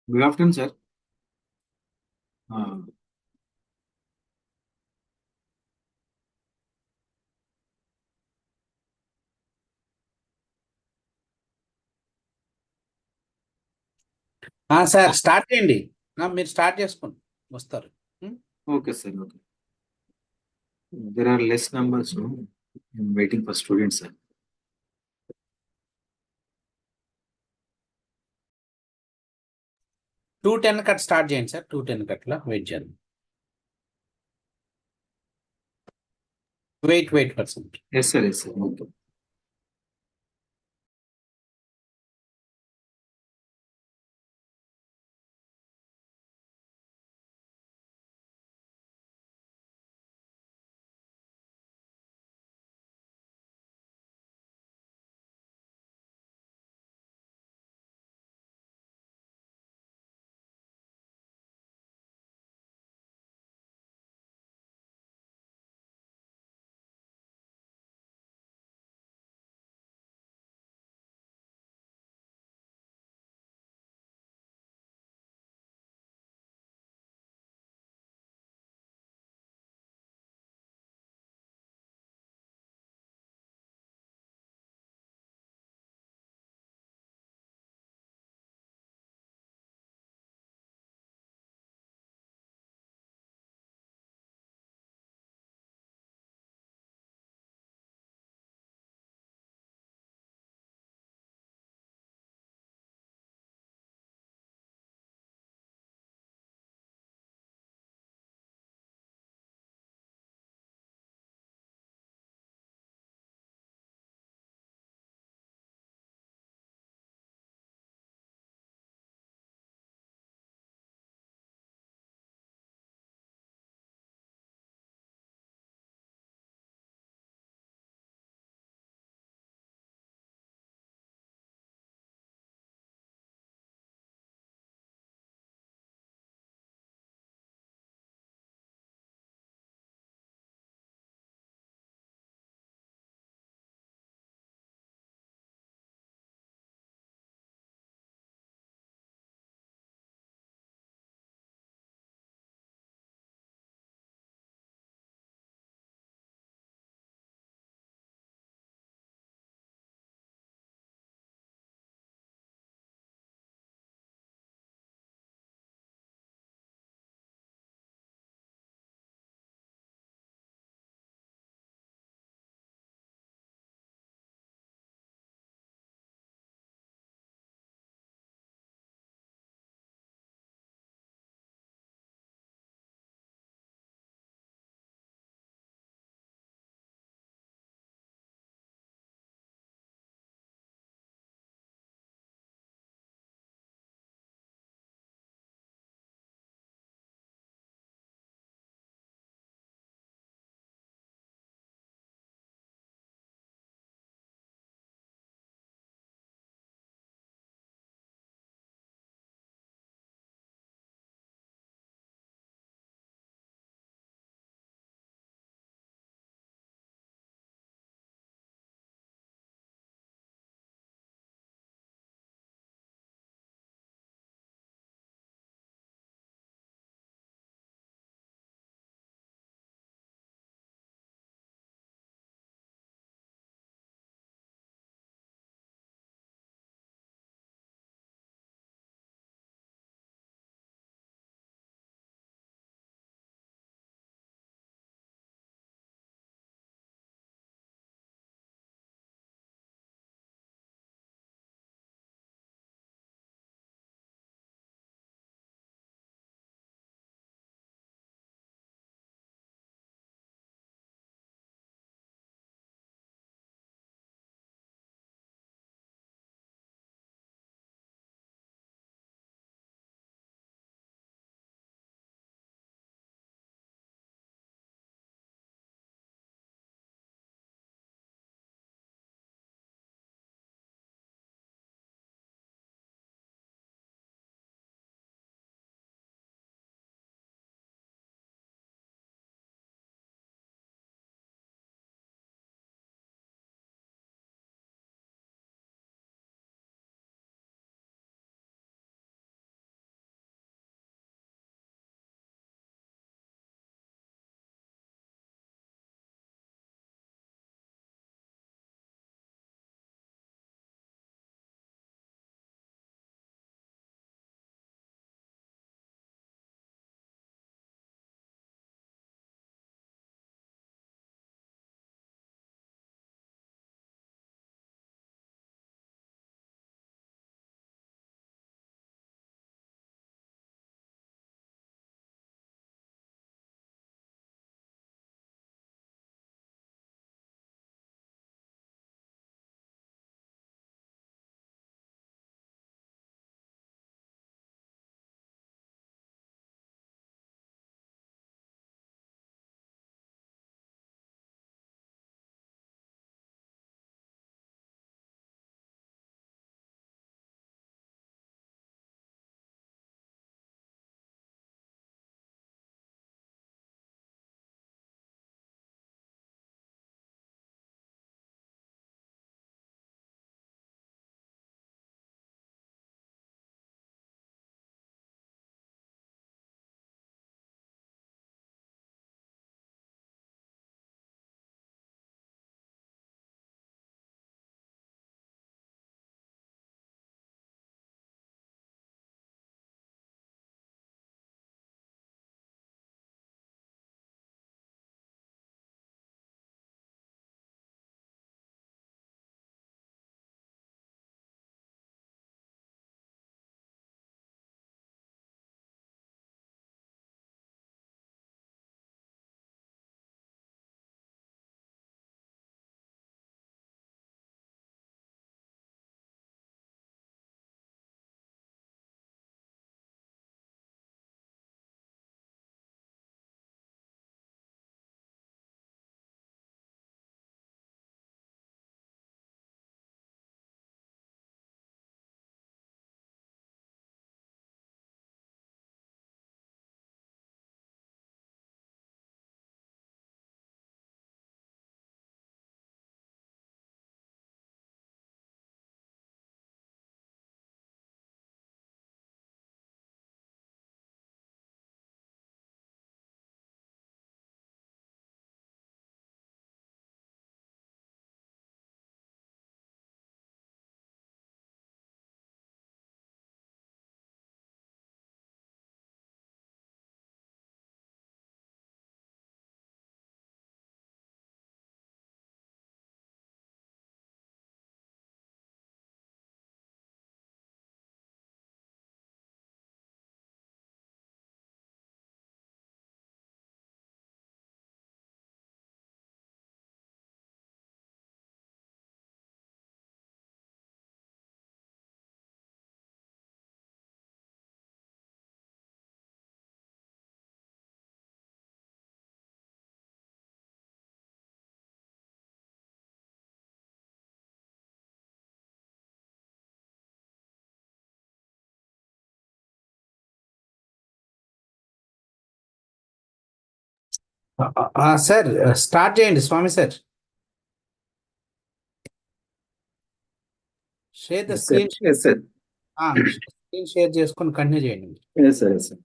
Good afternoon, sir. Uh, sir start చేయండి. మీరు start చేసుకోండి, వస్తారు. okay, sir. Okay. There are less numbers, no? I'm waiting for students, sir. 2:10 cut start చేయండి sir. 2:10 కట్లా wait చేయండి. Wait percent. Yes, sir. Yes, sir. Okay. Sir start చేయండి Swami sir. Share the Yes, sir. Screen. Yes, sir. Screen share చేసుకొని continue చేయండి. Yes, sir. Yes, sir.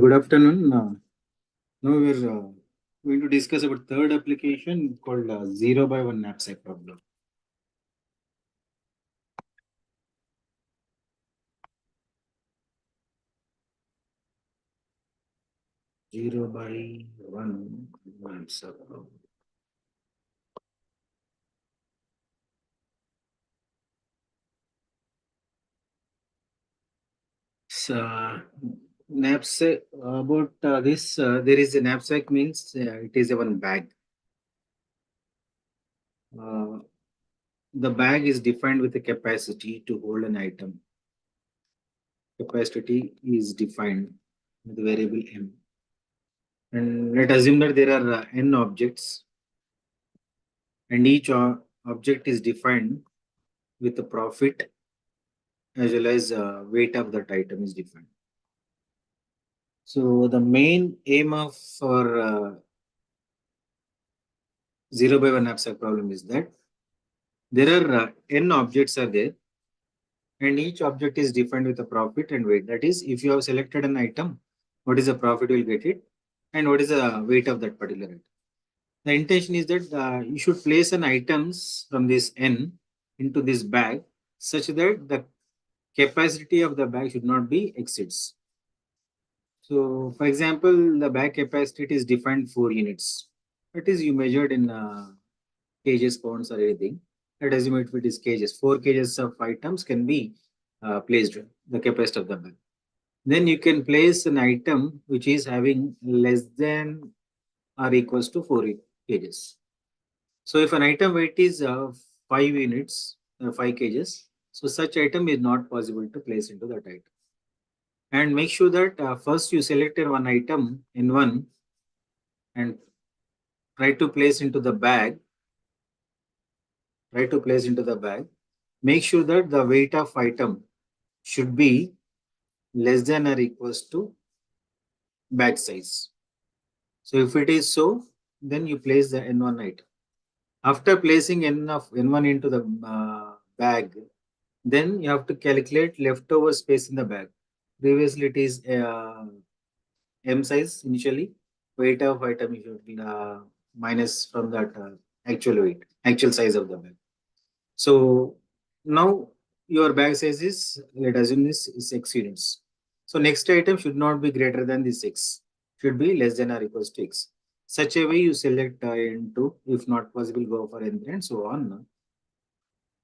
Good afternoon. Now we're going to discuss about third application called 0 by 1 knapsack problem. Zero by one knapsack problem. So, knapsack about this, there is a knapsack means it is a one bag. The bag is defined with a capacity to hold an item. Capacity is defined with the variable m. And let assume that there are n objects, and each object is defined with the profit as well as weight of that item is defined. So the main aim of our 0 by 1 knapsack problem is that there are n objects are there, and each object is defined with a profit and weight. That is, if you have selected an item, what is the profit you will get it, and what is the weight of that particular item. The intention is that you should place an items from this n into this bag such that the capacity of the bag should not be exceeds. So, for example, the bag capacity is defined 4 units. That is, you measured in kgs, pounds, or anything. Let us assume if it is kgs. 4 kgs of items can be placed the capacity of the bag. Then you can place an item which is having less than or equals to 4 kgs. So, if an item weight is 5 units, 5 kgs, so such item is not possible to place into that item. And make sure that first you selected one item in one and try to place into the bag. Make sure that the weight of item should be less than or equals to bag size. So if it is so, then you place the N1 item. After placing N1 into the bag, then you have to calculate leftover space in the bag. Previously it is M size initially, weight of item you should minus from that actual size of the bag. So now your bag size is, let us assume this is 6 units. So next item should not be greater than this 6, should be less than or equals to x. Such a way you select N2, if not possible go for N3 and so on,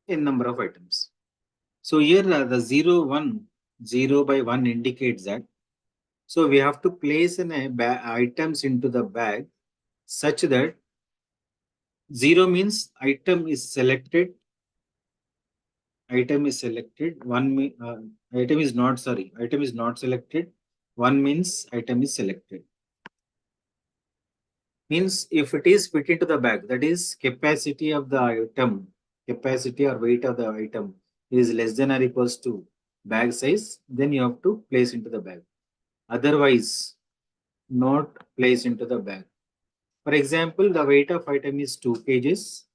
in number of items. So here the 0 by 1 indicates that. So we have to place items into the bag such that 0 means item is selected. Item is selected. Item is not selected. 1 means item is selected. Means if it is fit into the bag, that is capacity of the item, capacity or weight of the item is less than or equals to bag size, then you have to place into the bag. Otherwise, not place into the bag. For example, the weight of item is 2 kgs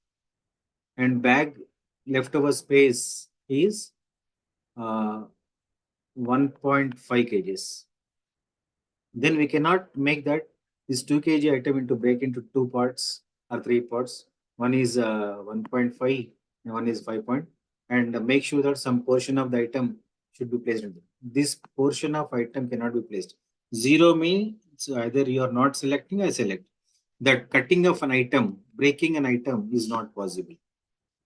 and bag leftover space is 1.5 kgs. Then we cannot make that this 2 kg item break into 2 parts or 3 parts. One is 1.5 and one is 5 point. And make sure that some portion of the item should be placed in this portion of item cannot be placed. 0 means either you are not selecting, I select. That cutting of an item, breaking an item is not possible.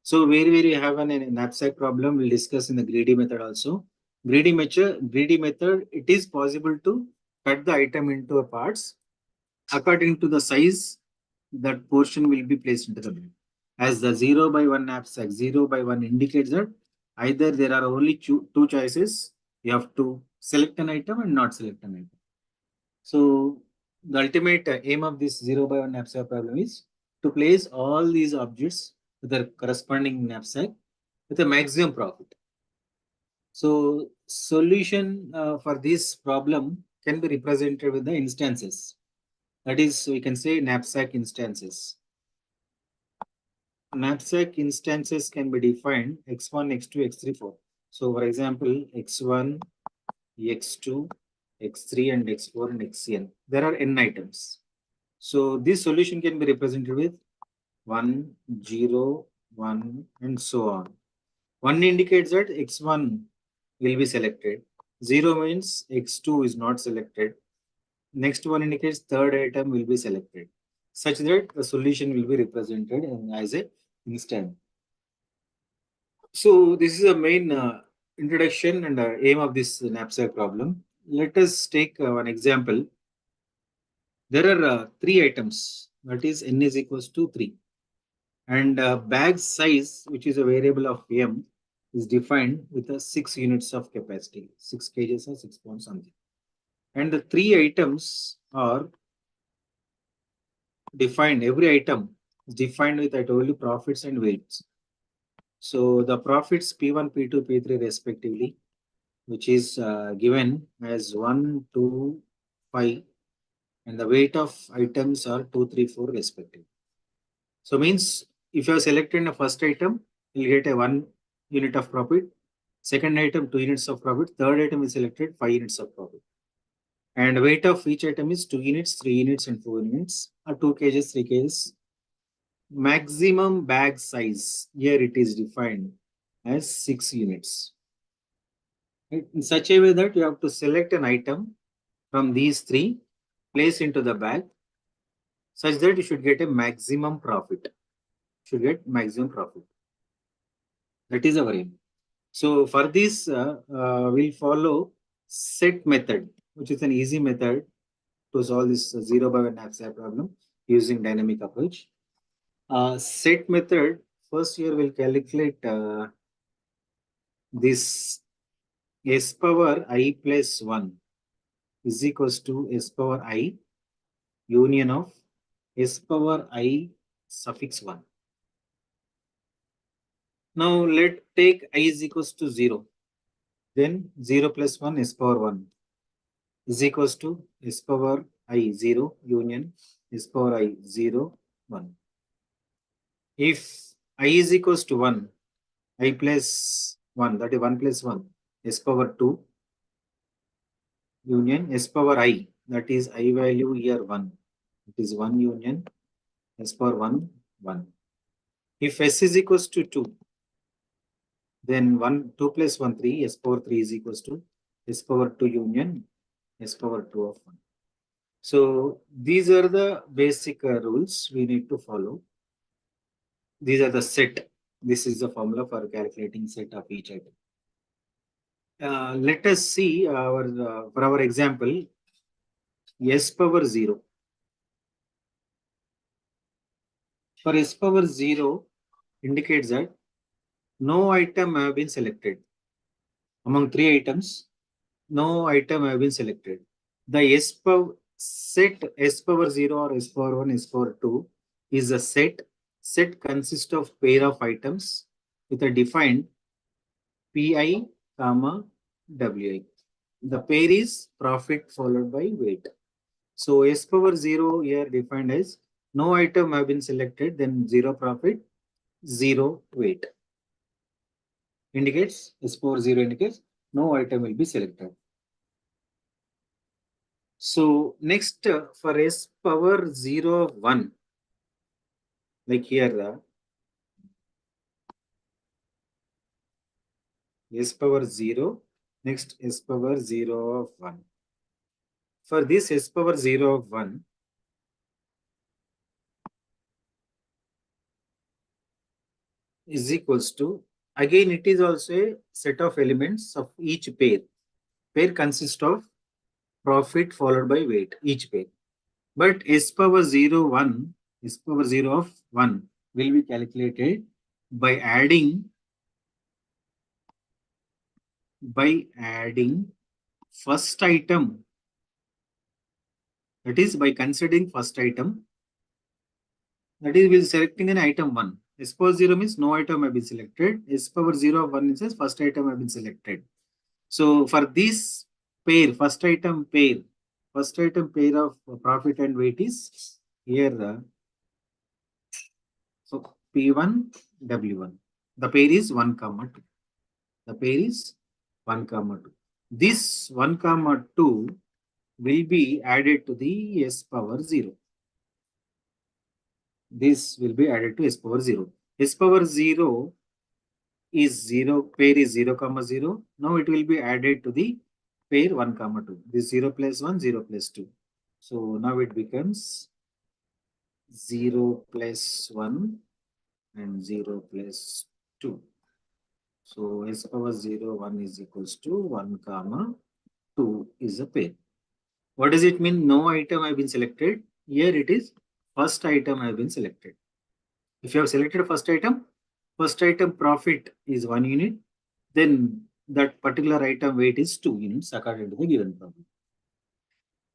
So where you have an knapsack problem, we'll discuss in the greedy method also. Greedy method, it is possible to cut the item into parts according to the size. that portion will be placed into the bag. As the 0 by 1 knapsack, 0 by 1 indicates that either there are only two choices. You have to select an item and not select an item. So the ultimate aim of this 0 by 1 knapsack problem is to place all these objects with their corresponding knapsack with a maximum profit. So solution for this problem can be represented with the instances. That is, we can say knapsack instances. Knapsack instances can be defined x1, x2, x3, 4. So for example, x1, x2, x3, and x4 and xn. There are n items. So this solution can be represented with 1, 0, 1, and so on. 1 indicates that x1 will be selected. 0 means x2 is not selected. Next one indicates third item will be selected, such that the solution will be represented as a instant. So this is a main introduction and aim of this knapsack problem. Let us take one example. There are three items, that is n is equals to 3. And bag size, which is a variable of m, is defined with a 6 units of capacity, 6 kgs or 6 pounds something. And the three items are defined, every item is defined with, I told you, profits and weights. So the profits P1, P2, P3 respectively, which is given as 1, 2, 5, and the weight of items are 2, 3, 4 respectively. So means if you have selected the first item, you'll get a 1 unit of profit. Second item, 2 units of profit. Third item is selected, 5 units of profit. And weight of each item is 2 units, 3 units, and 4 units, or 2 kgs, 3 kgs. Maximum bag size, here it is defined as 6 units. In such a way that you have to select an item from these three, place into the bag, such that you should get a maximum profit. Should get maximum profit. That is our aim. So for this, we'll follow set method, which is an easy method to solve this 0 by 1 knapsack problem using dynamic approach. Set method, first here we'll calculate this s power I plus 1 is equals to s power I union of s power I suffix 1. Now let take I is equals to 0. Then 0 plus 1 s power 1 is equals to s power I 0 union s power I 0 1. If I is equals to 1, I plus 1, that is 1 plus 1, s power 2 union s power I, that is I value here 1. It is 1 union s power 1, 1. If s is equals to 2, then 2 plus 1, 3, s power 3 is equals to s power 2 union s power 2 of 1. So these are the basic rules we need to follow. These are the set. This is the formula for calculating set of each item. Let us see for our example, s power 0. For s power 0 indicates that no item have been selected. Among three items, no item have been selected. The s power set s power 0 or s power 1, s power 2 is a set. Set consists of pair of items with a defined Pi, comma, Wi. The pair is profit followed by weight. So s power 0 here defined as no item have been selected, then 0 profit, 0 weight. Indicates s power 0 indicates no item will be selected. So next for s power 0 of 1, like here s power 0, next s power 0 of 1. For this s power 0 of 1, is equals to, again it is also a set of elements of each pair. Pair consists of profit followed by weight, each pair. But s power 0, 1 S power 0 of 1 will be calculated by adding first item, that is by considering first item, that is we're selecting an item 1. S power 0 means no item have been selected. S power 0 of 1 means first item have been selected. So for this pair, first item pair of profit and weight is here. So P1, W1. The pair is 1, 2. The pair is 1, 2. This 1, 2 will be added to the S power 0. This will be added to S power 0. S power 0 is 0, pair is 0, 0. Now it will be added to the pair 1, 2. This 0 plus 1, 0 plus 2. So now it becomes 0 plus 1 and 0 plus 2. So S power 0, 1 is equals to 1, 2 is a pair. What does it mean? No item have been selected. Here it is first item have been selected. If you have selected first item profit is 1 unit, then that particular item weight is 2 units according to the given problem.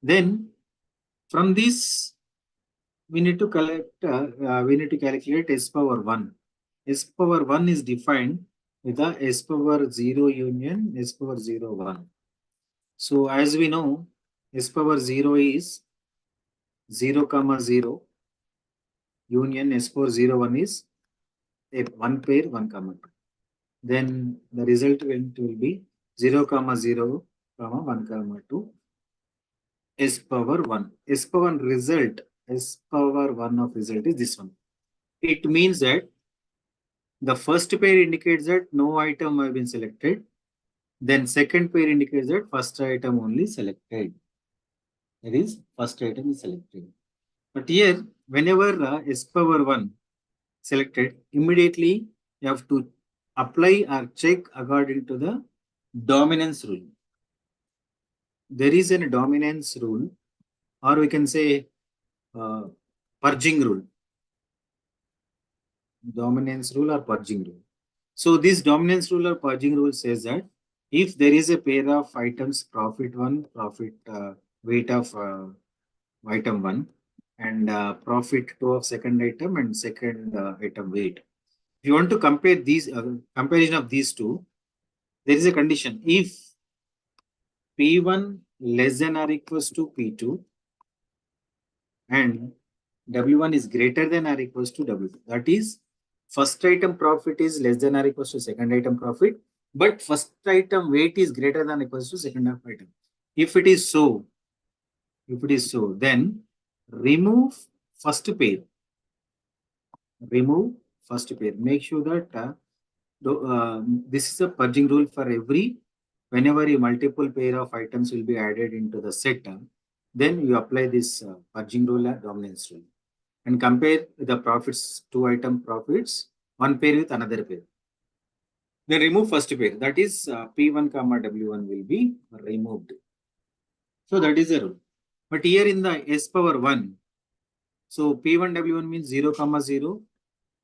Then from this we need to calculate S power 1. S power 1 is defined with the S power 0 union S power 0 1. So as we know, S power 0 is 0, 0 union S power 0 1 is a one pair 1, 2. Then the result will be 0, 0, 1, 2 S power 1. S power 1 of result is this one. It means that the first pair indicates that no item have been selected. Then second pair indicates that first item only selected. That is, first item is selected. But here, whenever S power 1 selected, immediately you have to apply or check according to the dominance rule. There is a dominance rule, or we can say purging rule. Dominance rule or purging rule. So this dominance rule or purging rule says that if there is a pair of items, profit 1, profit weight of item 1, and profit 2 of second item and second item weight. If you want to compare these comparison of these two, there is a condition. If P1 less than or equals to P2 and W1 is greater than or equals to W2, that is first item profit is less than or equals to second item profit, but first item weight is greater than or equals to second item. If it is so, then remove first pair. Make sure that this is a purging rule for every, whenever a multiple pair of items will be added into the set, then you apply this purging rule and dominance rule and compare the profits, two item profits, one pair with another pair. Then remove first pair, that is P1, W1 will be removed. So that is a rule. But here in the S power 1, so P1, W1 means 0, 0,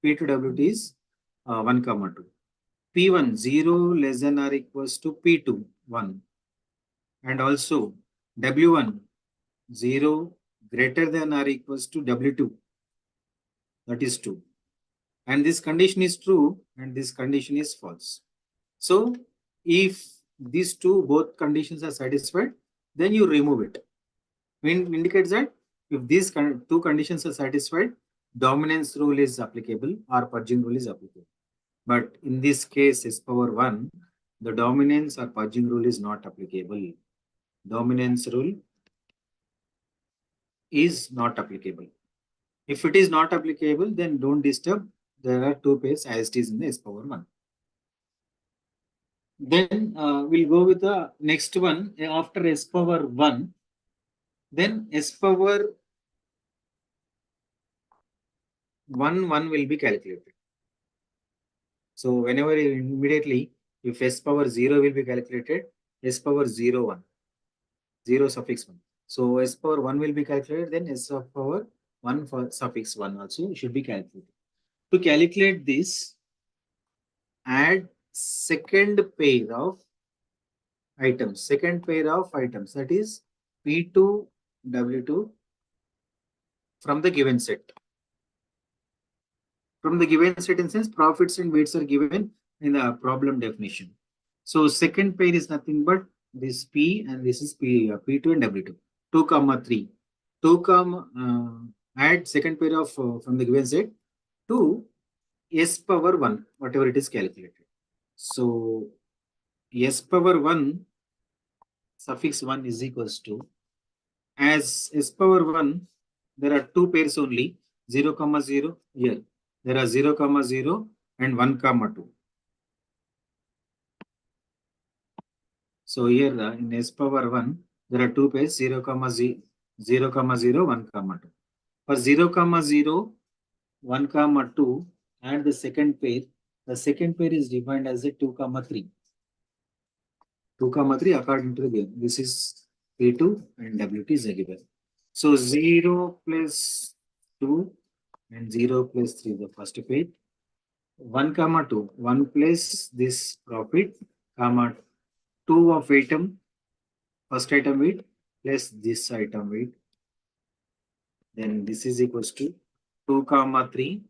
P2, W2 is 1, 2. P1 0 less than or equals to P2 1, and also W1 0 greater than or equals to W2, that is 2. And this condition is true and this condition is false. So if these both conditions are satisfied, then you remove it. It indicates that if these two conditions are satisfied, dominance rule is applicable or purging rule is applicable. But in this case, S power 1, the dominance or purging rule is not applicable. Dominance rule is not applicable. If it is not applicable, then don't disturb. There are two pairs as it is in the S power 1. Then we'll go with the next one after S power 1. Then S power 1 will be calculated. So whenever immediately, if S power 0 will be calculated, S power 0, 1, 0 suffix 1. So S power 1 will be calculated, then S of power 1 for suffix 1 also should be calculated. To calculate this, add second pair of items, that is P2, W2 from the given set. From the given set in sense, profits and weights are given in the problem definition. So second pair is nothing but this P and this is P2 and W2. 2 comma 3. 2 comma add second pair of from the given set to S power 1, whatever it is calculated. So S power 1 suffix 1 is equals to, as S power 1, there are two pairs only, 0 comma 0 here. There are 0 comma 0 and 1 comma 2. So here in S power 1, there are two pairs, 0 comma 0, 0 comma 0, 1 comma 2. For 0 comma 0, 1 comma 2, and the second pair is defined as a 2 comma 3. 2 comma 3 according to the given. This is P2 and W2 is a given. So 0 plus 2 and 0 plus 3 the first pair. 1 comma 2, 1 plus this profit, comma 2 of item, first item weight plus this item weight. Then this is equals to 2 comma 3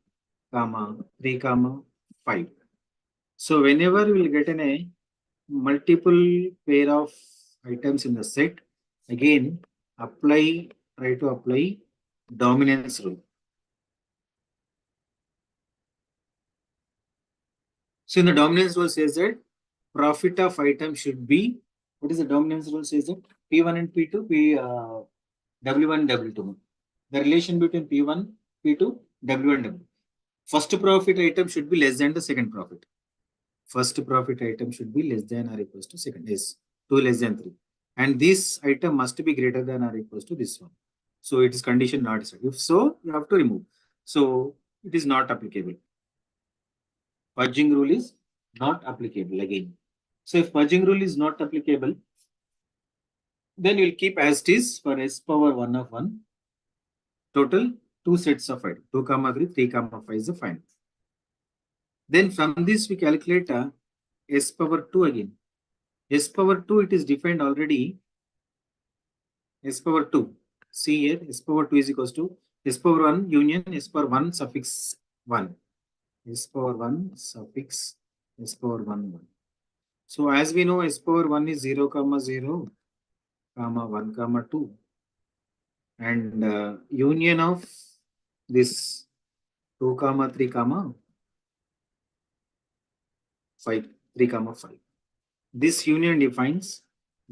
comma 3 comma 5. So whenever we will get a multiple pair of items in the set, again try to apply dominance rule. So in the dominance rule says that profit of item should be, what is the dominance rule says that? P1 and P2, W1, W2. The relation between P1, P2, W1, W. First profit item should be less than the second profit. First profit item should be less than or equals to second, is 2 less than 3. And this item must be greater than or equals to this one. So it is condition not set. If so, you have to remove. So it is not applicable. Purging rule is not applicable again. So if purging rule is not applicable, then you will keep as it is for S power 1 of 1. Total 2 sets of item. 2 comma 3, 3 comma 5 is the final. Then from this we calculate S power 2 again. S power 2, it is defined already. S power 2. See here, S power 2 is equals to S power 1 union S power 1 suffix 1. S power 1 suffix S power 1 1. So as we know, S power 1 is 0 comma 0 comma 1 comma 2. And union of this 2 comma 3 comma 5, 3 comma 5. This union defines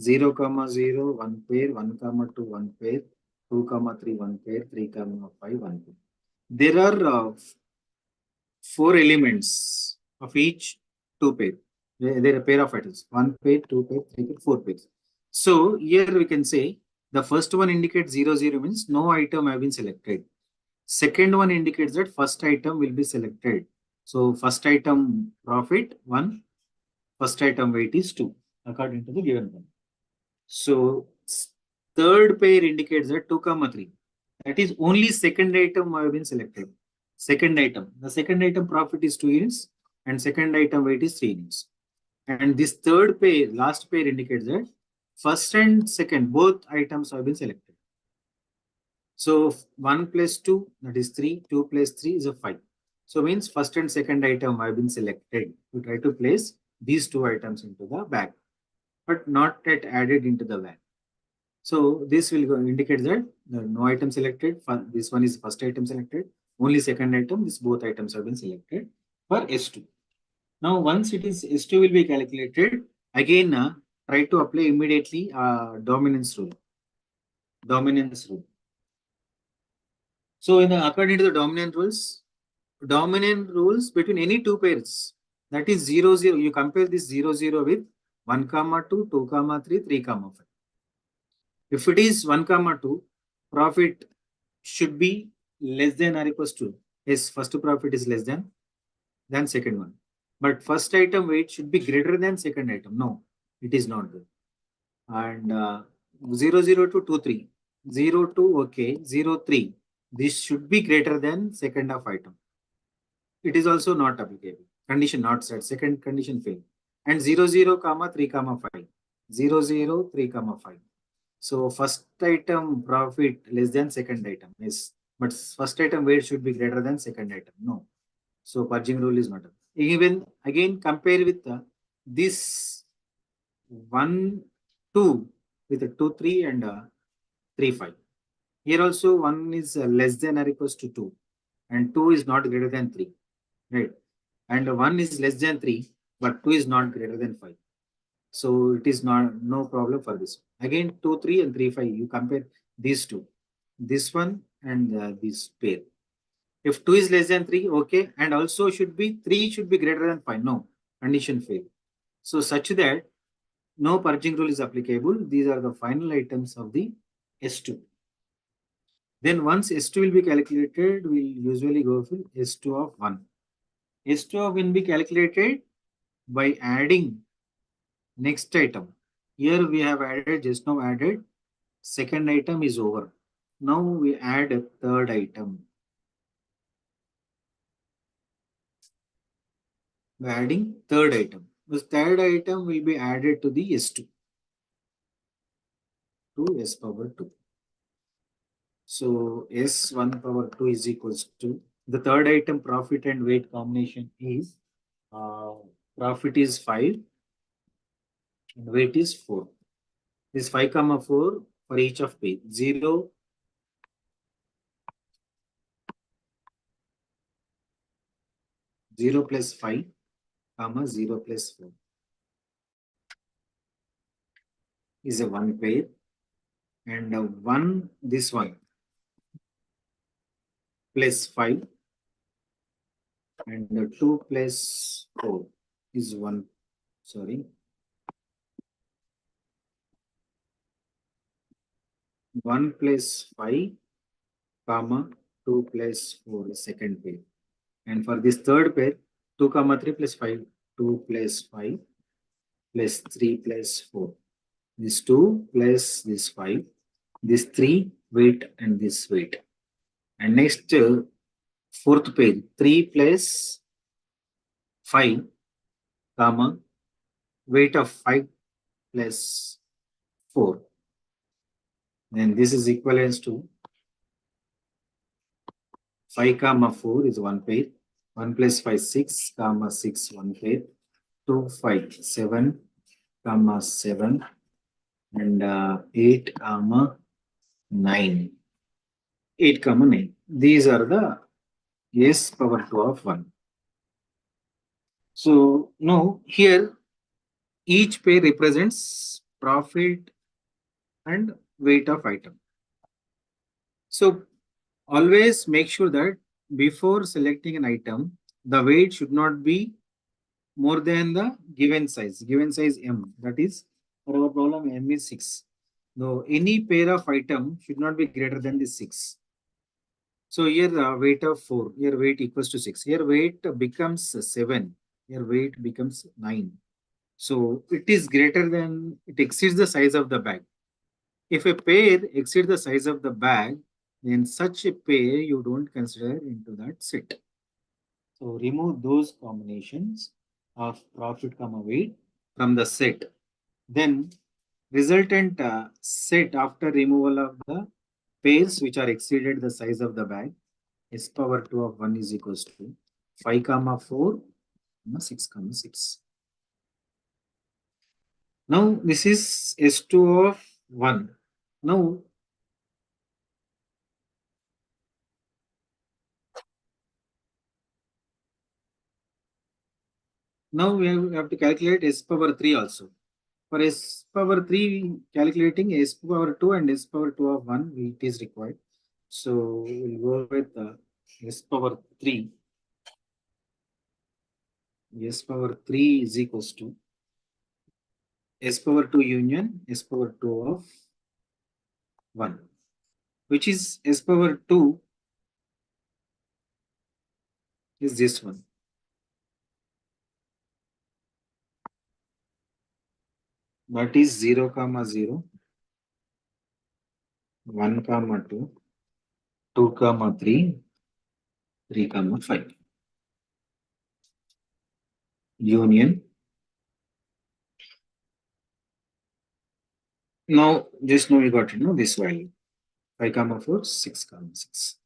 0 comma 0, 1 pair, 1 comma 2, 1 pair, 2 comma 3, 1 pair, 3 comma 5, 1 pair. There are 4 elements of each 2 pair. There are a pair of items. 1 pair, 2 pair, 3 pair, 4 pairs. So here we can say the first one indicates 0, 0 means no item have been selected. Second one indicates that first item will be selected. So first item profit 1, first item weight is 2 according to the given one. So third pair indicates that 2 comma 3. That is only second item have been selected. Second item. The second item profit is 2 units and second item weight is 3 units. And this third pair, last pair indicates that first and second, both items have been selected. So 1 plus 2, that is 3, 2 plus 3 is a 5. So means first and second item have been selected. We try to place these 2 items into the bag, but not yet added into the bag. So this will indicate that no item selected. This one is first item selected. Only second item. This both items have been selected for S2. Now once it is S2 will be calculated, again try to apply immediately dominance rule. Dominance rule. So according to the dominant rules between any 2 pairs, that is 0, 0. You compare this 0, 0 with 1 comma 2, 2 comma 3, 3 comma 5. If it is 1 comma 2, profit should be less than or equals to, yes, first profit is less than second one. But first item weight should be greater than second item. No, it is not good. And 0, 0 to 2, 3. 0, 2, okay. 0, 3. this should be greater than second of item. It is also not applicable. Condition not set. Second condition fail. And 0, 0, comma 3, comma 5. 0, 0, 3, comma 5. So first item profit less than second item. Yes. But first item weight should be greater than second item. No. So purging rule is not. Even again compare with this 1, 2 with a 2, 3 and 3, 5. Here also 1 is less than or equals to 2 and 2 is not greater than 3. Right. And 1 is less than 3 but 2 is not greater than 5. So it is not no problem for this. Again 2, 3 and 3, 5. You compare these two. This one and this pair. If 2 is less than 3, okay. And also should be 3 should be greater than 5. No. Condition fail. So such that no purging rule is applicable. These are the final items of the S2. Then once S2 will be calculated, we'll usually go for S2 of 1. S2 of will be calculated by adding next item. Here we have added, just now added, second item is over. Now we add a third item. By adding third item. The third item will be added to the S2. To S power 2. So S1 power 2 is equals to the third item profit and weight combination is profit is 5 and weight is 4. This 5 comma 4 for each of page 0, 0 plus 5 comma 0 plus 4 is a 1 pair and 1 this one plus 5 and 2 plus 4 is 1, sorry, 1 plus 5 comma 2 plus 4 is second pair. And for this third pair 2 comma 3 plus 5, 2 plus 5 plus 3 plus 4. This 2 plus this 5, this 3 weight and this weight. And next fourth page 3 plus 5 comma weight of 5 plus 4. Then this is equivalent to 5 comma 4 is 1 pair. 1 plus 5 6 comma 6 1 pair. 2 5 7 comma 7 and 8 comma 9. 8 comma 9. These are the S power 2 of 1. So now here each pair represents profit and weight of item. So always make sure that before selecting an item, the weight should not be more than the given size. Given size M. That is for our problem M is 6. Though any pair of item should not be greater than the 6. So here weight of 4, here weight equals to 6. Here weight becomes 7. Here weight becomes 9. So it is greater than, it exceeds the size of the bag. If a pair exceeds the size of the bag, then such a pair you don't consider into that set. So remove those combinations of profit comma weight from the set. Then resultant set after removal of the pairs which are exceeded the size of the bag, S power 2 of 1 is equals to 5 comma 4 comma 6 comma 6. Now this is S2 of 1. Now we have to calculate S power 3 also. For S power 3, calculating S power 2 and S power 2 of 1, it is required. So we'll go with S power 3. S power 3 is equals to S power 2 union S power 2 of 1, which is S power 2 is this one. That is 0 comma 0, 1 comma 2, 2, 3, 3, 5. Union. Now, just now we got to know this value. 5, 4, 6, 6.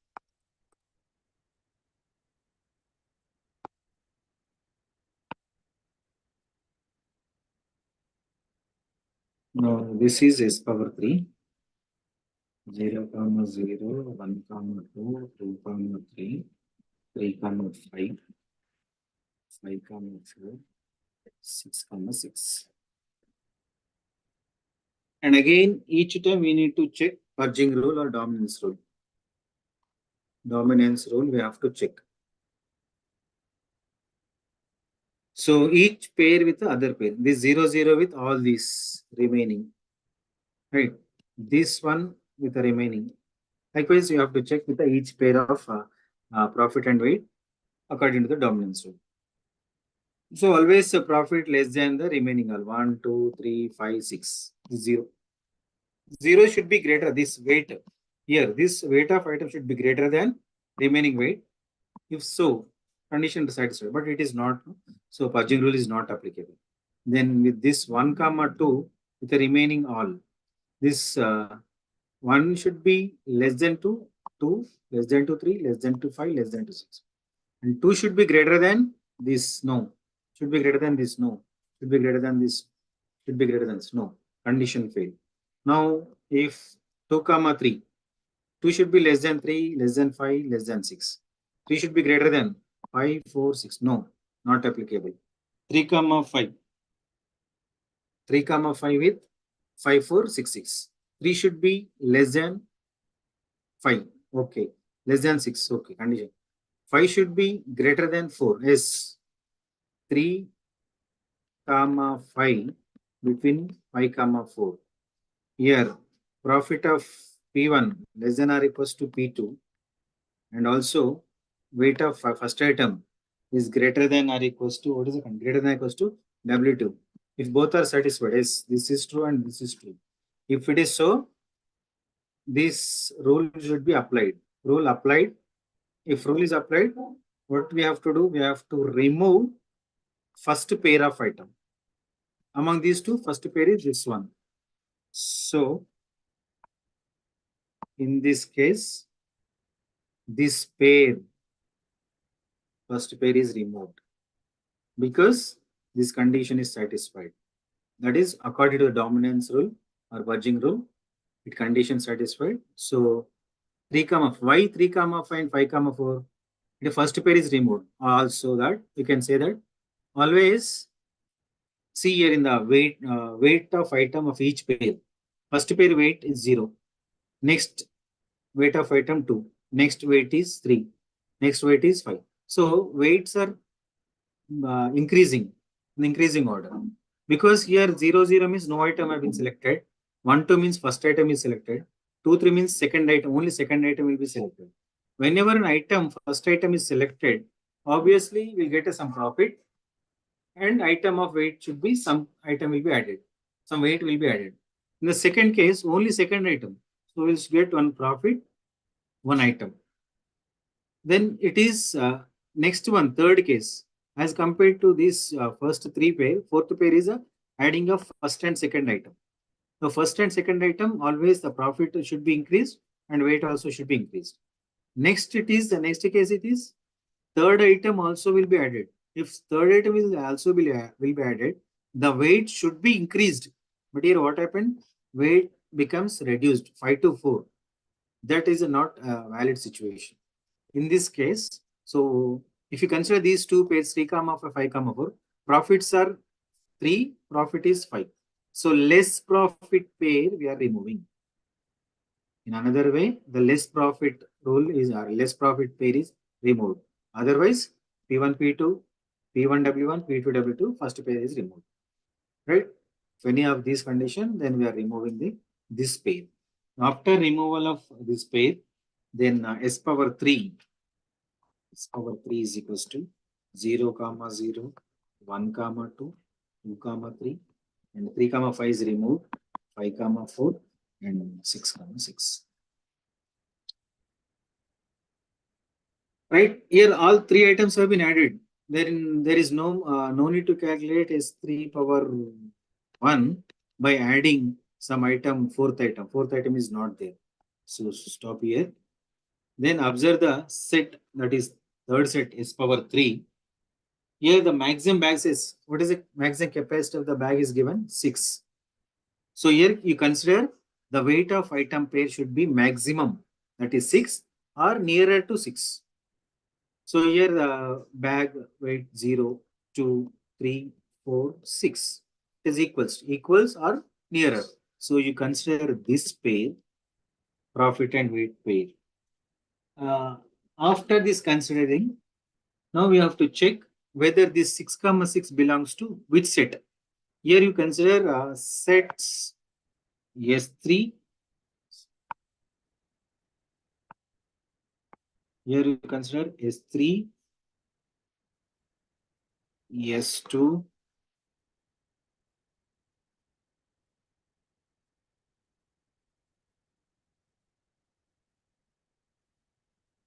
Now, this is S power 3. 0, 0, 1, 2, 2, 3, 3, 5, 5, 4, 6, 6. And again, each time we need to check purging rule or dominance rule. Dominance rule we have to check. So each pair with the other pair. This 0, 0 with all these remaining. Right. This one with the remaining. Likewise, you have to check with the each pair of profit and weight according to the dominance rule. So always a profit less than the remaining all. 1, 2, 3, 5, 6. 0. 0 should be greater. This weight here, this weight of item should be greater than remaining weight. If so, condition is satisfied, but it is not. So purging rule is not applicable. Then with this 1, 2, with the remaining all, this 1 should be less than 2, 2, less than 2, 3, less than 2, 5, less than 2, 6. And 2 should be greater than this, no. Should be greater than this, no. Should be greater than this, should be greater than this, no. Condition failed. Now, if 2, 3, 2 should be less than 3, less than 5, less than 6. 3 should be greater than 5, 4, 6. No, not applicable. 3, 5. 3, 5 with 5, 4, 6, 6. 3 should be less than 5. Okay. Less than 6. Okay. Condition. 5 should be greater than 4. Yes. 3, 5 between 5, 4. Here, profit of P1 less than or equals to P2. And also, weight of first item is greater than or equals to, what is it? Greater than or equals to W2. If both are satisfied, yes, this is true and this is true. If it is so, this rule should be applied. Rule applied. If rule is applied, what we have to do? We have to remove first pair of item. Among these two, first pair is this one. So, in this case, this pair, first pair is removed because this condition is satisfied. That is according to the dominance rule or purging rule, it condition satisfied. So 3, why 3, 5 and 5, 4? The first pair is removed. Also that you can say that always see here in the weight of item of each pair. First pair weight is 0. Next weight of item 2. Next weight is 3. Next weight is 5. So weights are increasing in increasing order. Because here 0, 0 means no item have been selected. 1, 2 means first item is selected. 2, 3 means second item, only second item will be selected. Whenever an item, first item is selected, obviously we get some profit and item of weight should be some item will be added. Some weight will be added. In the second case, only second item. So we'll get one profit, one item. Then it is next one, third case. As compared to this first 3 pair, fourth pair is adding of first and second item. The first and second item, always the profit should be increased and weight also should be increased. Next it is, the next case it is, third item also will be added. If third item will also be added, the weight should be increased. But here what happened? Weight becomes reduced 5 to 4. That is not a valid situation. In this case, so if you consider these two pairs 3, 5, 4, profits are 3, profit is 5. So less profit pair we are removing. In another way, the less profit rule is our less profit pair is removed. Otherwise, P1, P2, P1, W1, P2, W2, first pair is removed. Right? If any of these conditions, then we are removing this pair. After removal of this pair, then S power 3. S power 3 is equals to 0, 0, 1, 2, 2, 3, and 3, 5 is removed, 5, 4, and 6, 6. right? Here all three items have been added. There is no need to calculate S3 power 1 by adding some item, fourth item. Fourth item is not there. So stop here. Then observe the set, that is third set S power 3. Here the maximum bag says, what is the maximum capacity of the bag is given? 6. So here you consider the weight of item pair should be maximum, that is 6 or nearer to 6. So here the bag weight 0, 2, 3, 4, 6 is equals or nearer. So you consider this pair, profit and weight pair. After this considering, now we have to check whether this 6, 6 belongs to which set. Here you consider sets S3. Here you consider S3, S2,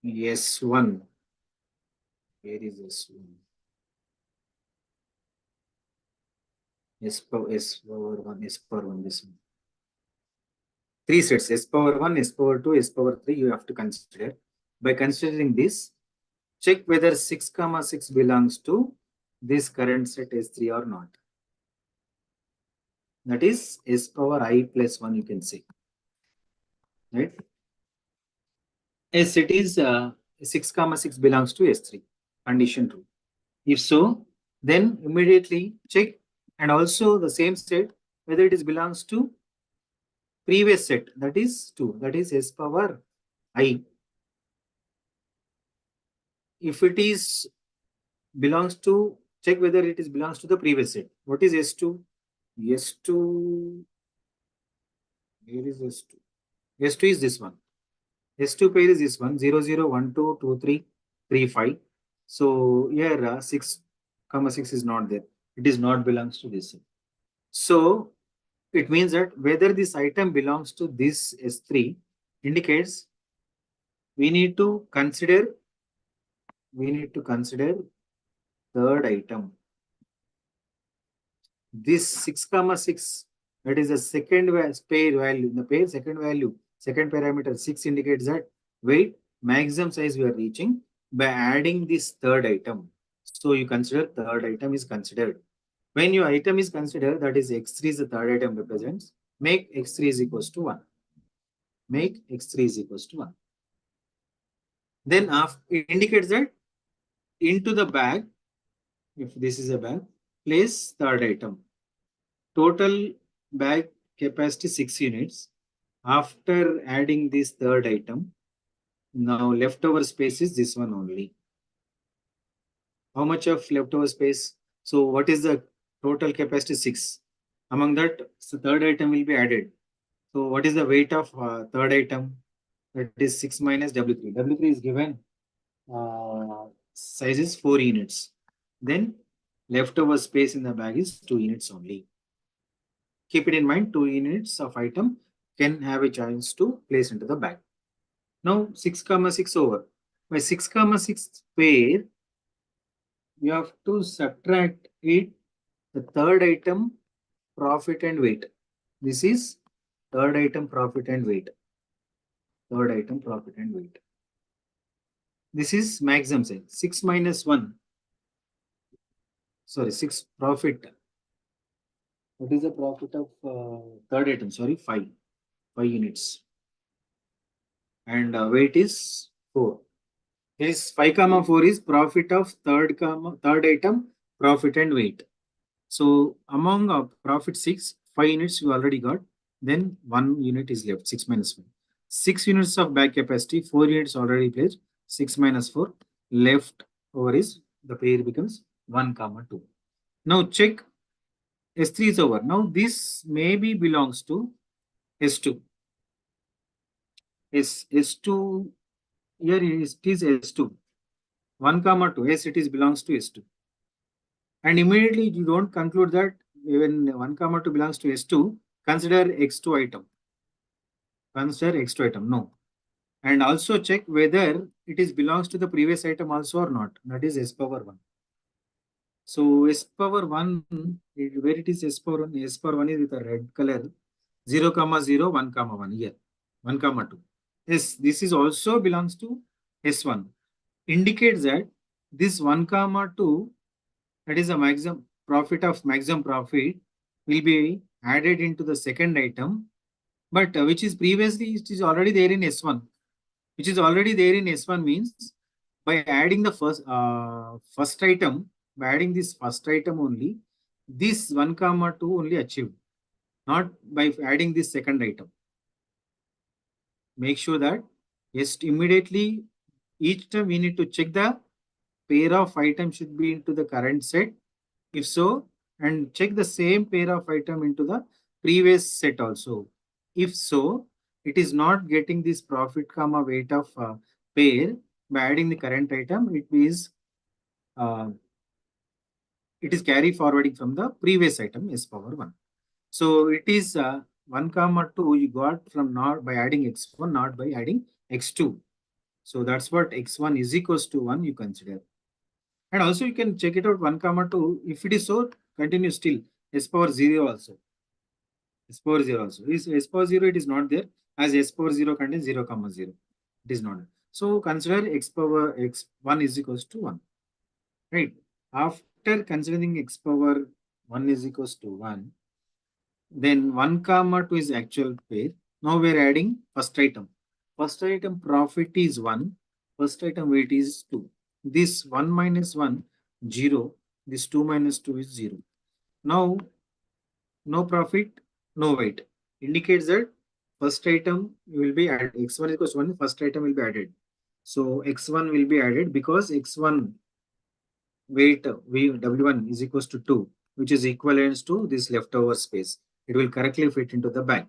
S1. Where is S1? S power 1, S power 1, this one. Three sets, S power 1, S power 2, S power 3, you have to consider. By considering this, check whether 6, 6 belongs to this current set S3 or not. That is S power I plus 1, you can say. Right? Yes, it is 6, 6 belongs to S3. Condition true. If so, then immediately check and also the same set whether it is belongs to previous set, that is 2, that is S power I. If it is belongs to, check whether it is belongs to the previous set. What is S2? S2, where is S2? S2 is this one. S2 pair is this one, 0, 0, 1, 2, 2, 3, 3, 5. So here 6, 6 is not there. It is not belongs to this set. So it means that whether this item belongs to this S3 indicates we need to consider third item. This 6, 6, that is the second pair value. The pair second value, second parameter 6 indicates that weight maximum size we are reaching by adding this third item. So you consider third item is considered. When your item is considered, that is X3 is the third item represents, make X3 is equals to 1. Make X3 is equals to 1. Then it indicates that into the bag, if this is a bag, place third item. Total bag capacity 6 units. After adding this third item, now leftover space is this one only. How much of leftover space? So what is the total capacity? 6. Among that, the third item will be added. So what is the weight of third item? That is 6 minus W3. W3 is given size is 4 units. Then leftover space in the bag is 2 units only. Keep it in mind, 2 units of item can have a chance to place into the bag. Now 6, 6 over. By 6, 6 pair, you have to subtract it, the third item profit and weight. This is third item profit and weight. Third item profit and weight. This is maximum size. 6 minus 1. Sorry, 6 profit. What is the profit of third item? Sorry, 5. 5 units. And weight is 4. This 5, 4 is profit of third item, profit and weight. So among profit 6, 5 units you already got. Then 1 unit is left, 6 minus 1. 6 units of bag capacity, 4 units already placed, 6 minus 4. Left over is, the pair becomes 1, 2. Now check S3 is over. Now this maybe belongs to S2. S2, here it is S2. 1, 2. Yes, it is belongs to S2. And immediately you don't conclude that when 1, 2 belongs to S2, consider X2 item. Consider X2 item. No. and also check whether it is belongs to the previous item also or not. That is S power 1. So S power 1, where it is S power 1, S power 1 is with a red color, 0, comma 0, 1, comma 1 here, 1, comma 2. Yes, this is also belongs to S1. Indicates that this 1, comma 2, that is a maximum profit will be added into the second item, but which is previously, it is already there in S1. Which is already there in S1 means by adding the first item, by adding this first item only, this 1, comma 2 only achieved, not by adding this second item. Make sure that yes, immediately each time we need to check the pair of items should be into the current set. If so, and check the same pair of item into the previous set also. If so, it is not getting this profit comma weight of pair by adding the current item. Uh, it is carry forwarding from the previous item S power 1. So it is 1, comma 2 you got from not by adding x1, not by adding x2. So that's what x1 is equals to 1 you consider. And also you can check it out 1, comma 2. If it is so, continue still S power 0 also. S power 0 also. Is S power 0, it is not there, as S power 0 contains 0, comma 0. It is not. So consider x power x1 is equals to 1. Right. After considering x power 1 is equals to 1, then 1, comma 2 is actual pair. Now we are adding first item. First item profit is 1. First item weight is 2. This 1 minus 1, 0. This 2 minus 2 is 0. Now, no profit, no weight. Indicates that first item will be added. X1 equals 1, first item will be added. So X1 will be added because X1 weight W1 is equals to 2, which is equivalent to this leftover space. It will correctly fit into the bag.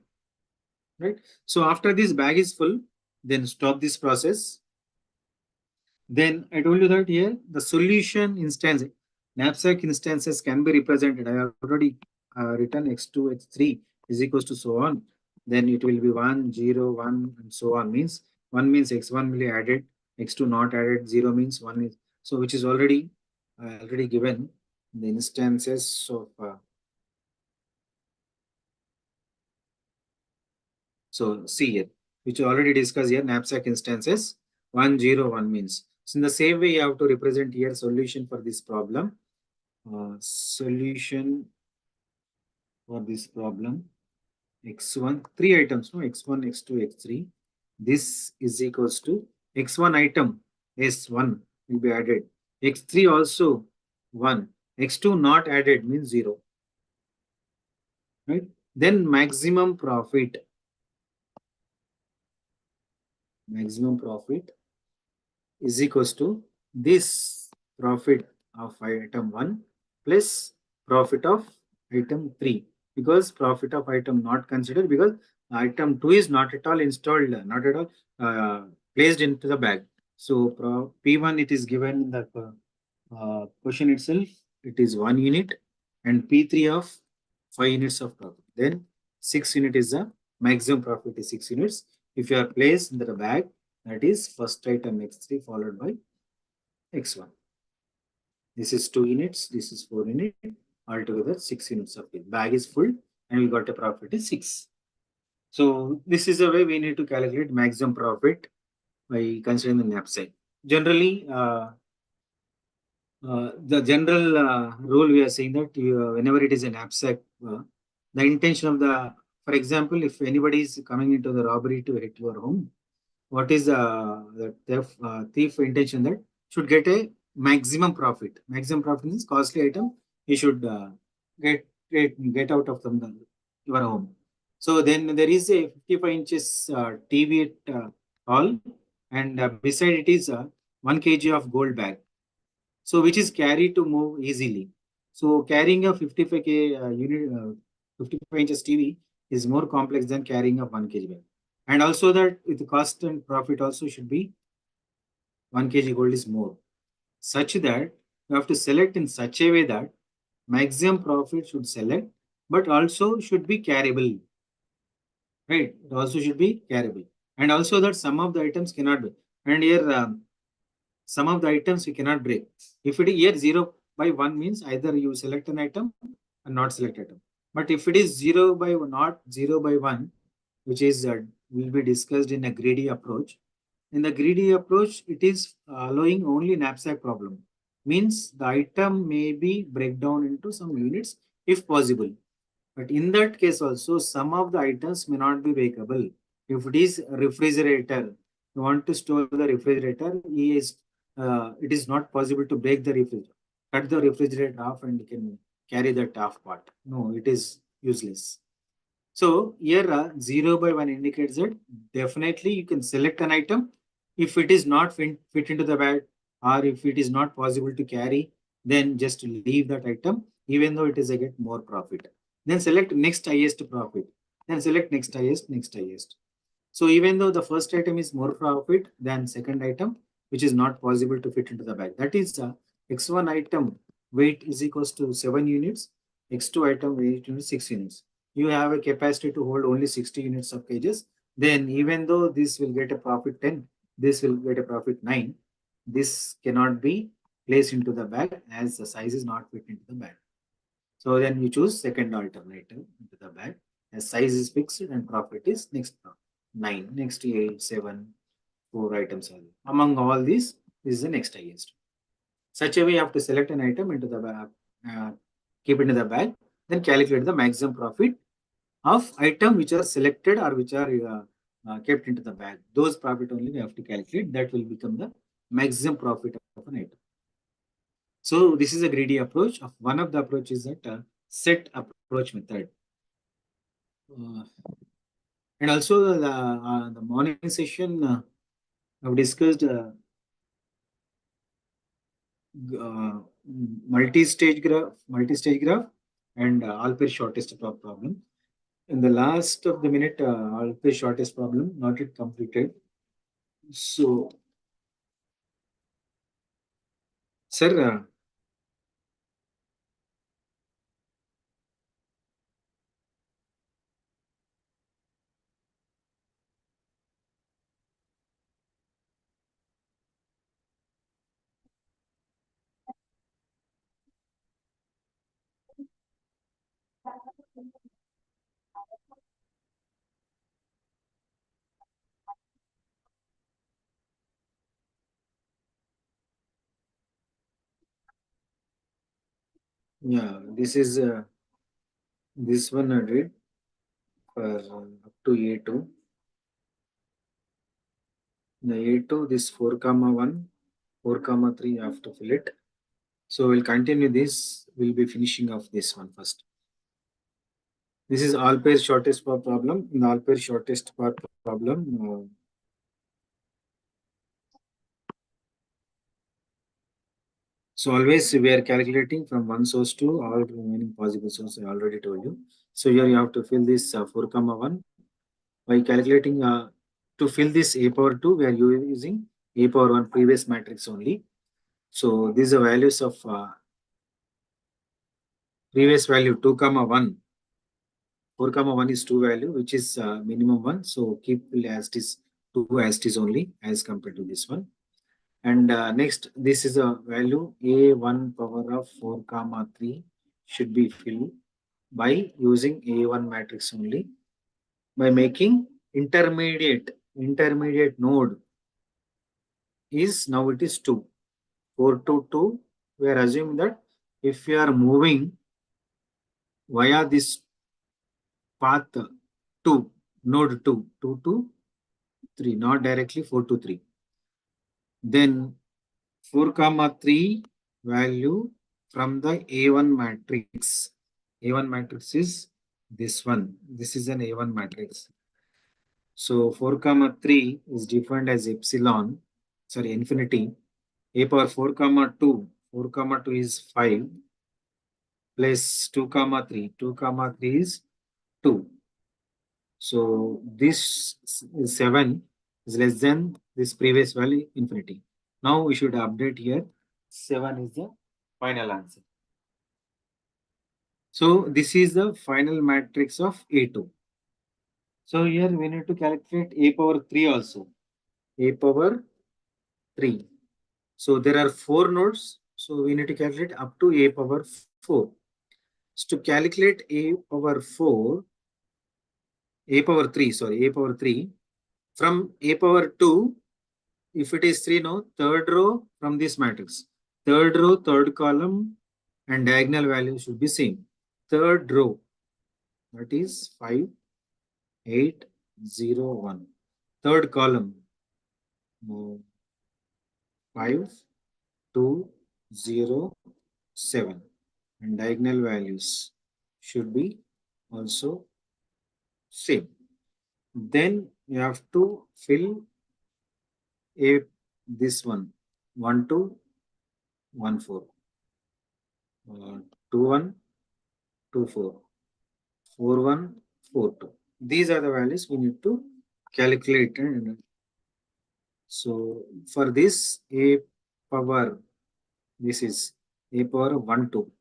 Right. So after this bag is full, then stop this process. Then I told you that here the solution instance, knapsack instances can be represented. I have already written x2, x3 is equals to so on. Then it will be 1, 0, 1, and so on. Means 1 means x1 will be added, x2 not added, 0 means 1 is so, which is already given the instances of. So see here, which we already discussed here, knapsack instances 1, 0, 1 means. So in the same way, you have to represent here solution for this problem. Solution for this problem, x1, 3 items, no, x1, x2, x3. This is equals to x1 item, s1 will be added. X3 also 1. X2 not added means 0. Right? Then maximum profit is equals to this profit of item 1 plus profit of item 3, because profit of item not considered because item 2 is not at all installed, not at all placed into the bag. So P1 it is given in the question itself, it is 1 unit, and P3 of 5 units of profit. Then 6 unit is the maximum profit is 6 units. If you are placed in the bag, that is first item x3 followed by x1. This is 2 units, this is 4 units, altogether 6 units of it. Bag is full and we got a profit is 6. So this is the way we need to calculate maximum profit by considering the knapsack. Generally, the general rule we are saying that whenever it is a knapsack, the intention of for example, if anybody is coming into the robbery to hit your home, what is the thief intention that should get a maximum profit. Maximum profit means costly item he should get out of your home. So then there is a 55 inches TV at hall, and beside it is 1 kg of gold bag. So which is carried to move easily. So carrying a 55 inches TV is more complex than carrying a 1 kg bag. And also that with the cost and profit also should be 1 kg gold is more. Such that you have to select in such a way that maximum profit should select, but also should be carryable. Right? It also should be carryable. And also that some of the items cannot be. And here some of the items we cannot break. If it is here 0 by 1 means either you select an item or not select item. But if it is 0 by not 0 by 1, which is will be discussed in a greedy approach. In the greedy approach, it is allowing only knapsack problem. Means the item may be break down into some units if possible. But in that case also, some of the items may not be breakable. If it is a refrigerator, you want to store the refrigerator, it is not possible to break the refrigerator. Cut the refrigerator off and you can carry that off part. No, it is useless. So here 0 by 1 indicates that definitely you can select an item. If it is not fit into the bag or if it is not possible to carry, then just leave that item even though it is a get more profit. Then select next highest profit. Then select next highest, next highest. So even though the first item is more profit than second item, which is not possible to fit into the bag. That is X1 item weight is equals to 7 units, X2 item weight is 6 units. You have a capacity to hold only 60 units of cages. Then even though this will get a profit 10, this will get a profit 9, this cannot be placed into the bag as the size is not fit into the bag. So then you choose second alternative into the bag as size is fixed and profit is next 9, next 8, 7, 4 items are there. Among all these, this is the next highest. Such a way you have to select an item into the bag, keep it in the bag, then calculate the maximum profit of item which are selected or which are kept into the bag. Those profit only we have to calculate. That will become the maximum profit of an item. So this is a greedy approach. Of one of the approaches that set approach method. Uh, and also the morning session I've discussed uh, multi-stage graph, and all-pair shortest problem. In the last of the minute, all-pair shortest problem not yet completed. So, sir, yeah, this is this one I did for up to A2. The A2, this 4 comma 1, 4 comma 3, I have to fill it. So we'll continue this. We'll be finishing off this one first. This is all pair shortest path problem. In the all pair shortest path problem, so always we are calculating from one source to all remaining possible sources. I already told you. So here you have to fill this 4 comma 1 by calculating to fill this a power 2. We are using a power 1 previous matrix only. So these are values of previous value 2 comma 1. 4 comma 1 is 2 value, which is minimum 1. So keep as it is 2 as it is only as compared to this one. And next, this is a value a1 power of 4 comma 3 should be filled by using a1 matrix only by making intermediate node is now it is 2. 4 to 2. We are assuming that if you are moving via this path 2, node 2, 2 to 3, not directly 4 to 3. Then 4 comma 3 value from the A1 matrix. A1 matrix is this one. This is an A1 matrix. So 4 comma 3 is defined as epsilon, sorry, infinity. A power 4 comma 2, 4 comma 2 is 5 plus 2 comma 3. 2 comma 3 is 2. So this 7 is less than this previous value infinity. Now we should update here. 7 is the final answer. So this is the final matrix of A2. So here we need to calculate a power 3 also. A power 3. So there are 4 nodes. So we need to calculate up to a power 4. So to calculate a power 4, a power 3, sorry, a power 3, from a power 2, if it is 3, no, third row from this matrix. Third row, third column, and diagonal value should be same. Third row, that is 5, 8, 0, 1. Third column, 5, 2, 0, 7. And diagonal values should be also same. Then you have to fill a this one 1 2 1 4 2 1 2 4 4 1 4 2. These are the values we need to calculate. And so for this a power, this is a power 1 2.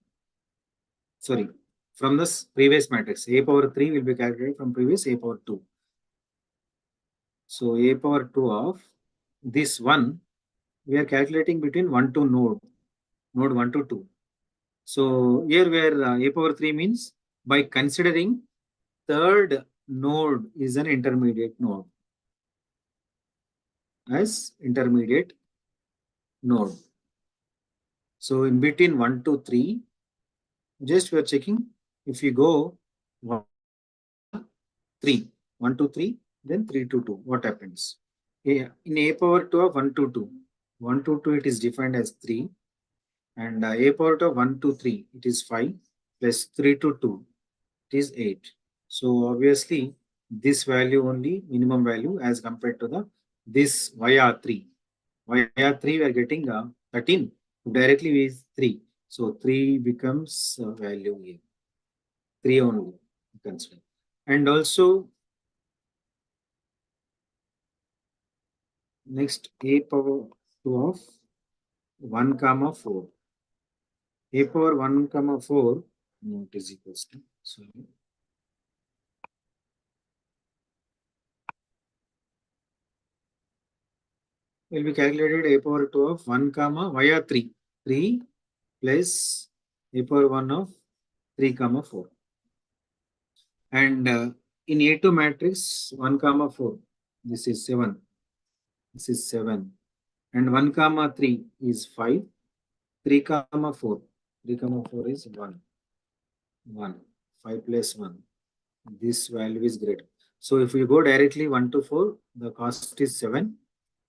Sorry, from this previous matrix a power 3 will be calculated from previous a power 2. So a power 2 of this one we are calculating between 1 to node 1 to 2. So here where a power 3 means by considering third node is an intermediate node as intermediate node. So in between 1 to 3, just we are checking if you go 1, 3, 1 to 3, then 3 to 2, what happens? In a power 2 of 1 to 2, 1 to 2 it is defined as 3, and a power 2 of 1 to 3 it is 5 plus 3 to 2 it is 8. So obviously this value only minimum value as compared to the this via 3. Via 3 we are getting 13 directly is 3. So 3 becomes value here. 3 only consider. And also next a power 2 of 1 comma 4. A power 1 comma 4 not is equals to, sorry, will be calculated a power 2 of 1 comma via 3. 3 plus a power 1 of 3 comma 4. And in A2 matrix 1 comma 4, this is 7. This is 7. And 1 comma 3 is 5. 3 comma 4. 3 comma 4 is 1. 1. 5 plus 1. This value is greater. So if you go directly 1 to 4, the cost is 7.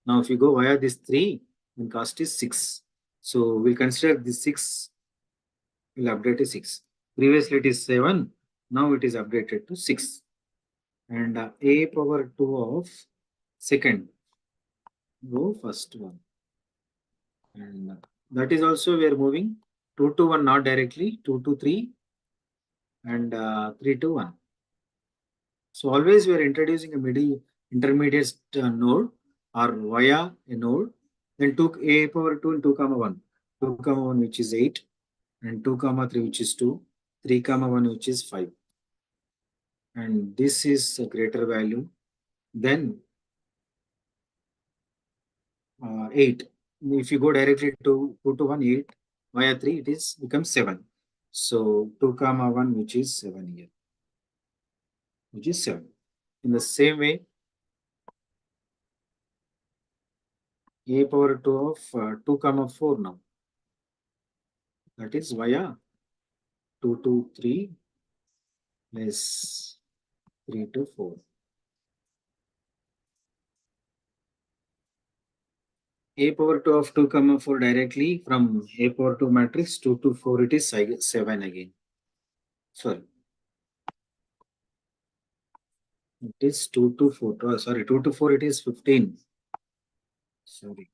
Now if you go via this 3, then cost is 6. So we'll consider this 6, we'll update to 6. Previously it is 7, now it is updated to 6. And a power 2 of second, go first one. And that is also we are moving 2 to 1, not directly, 2 to 3 and 3 to 1. So always we are introducing a middle intermediate node or via a node. Then took a power 2 and 2 comma 1. 2 comma 1 which is 8 and 2 comma 3 which is 2. 3 comma 1 which is 5. And this is a greater value. Then 8. If you go directly to 2 to 1, 8 via 3, it is becomes 7. So 2 comma 1 which is 7 here, which is 7. In the same way, a power 2 of 2 comma 4 now. That is via 2 to 3 plus 3 to 4. A power 2 of 2 comma 4 directly from a power 2 matrix 2 to 4 it is 7 again. Sorry. It is 2 to 4. Oh, sorry, 2 to 4 it is 15. Sorry.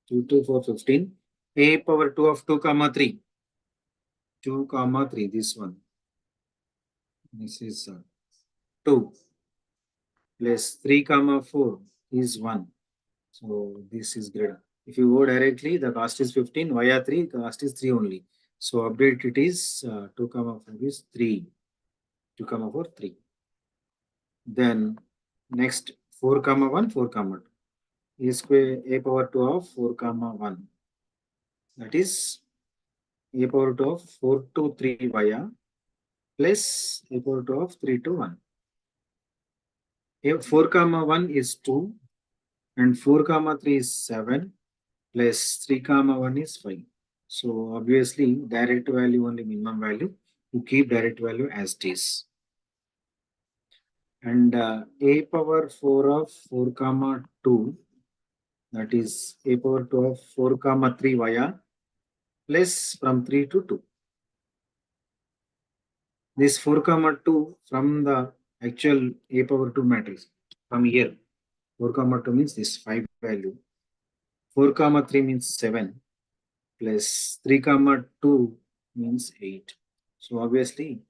2 to 4, 15. A power 2 of 2 comma 3. 2 comma 3, this one. This is 2 plus 3 comma 4 is 1. So this is greater. If you go directly, the cost is 15. Via 3, the cost is 3 only. So update it is 2 comma 4 is 3. 2 comma 4, 3. Then next 4 comma 1, 4 comma 2. A square a power 2 of 4 comma 1. That is a power 2 of 4 to 3 via plus a power 2 of 3 to 1. A 4 comma 1 is 2 and 4 comma 3 is 7 plus 3 comma 1 is 5. So obviously direct value only minimum value. You keep direct value as it is. And a power 4 of 4 comma 2, that is a power 2 of 4 comma 3 via plus from 3 to 2. This 4 comma 2 from the actual a power 2 matrix from here. 4 comma 2 means this 5 value. 4 comma 3 means 7 plus 3 comma 2 means 8. So obviously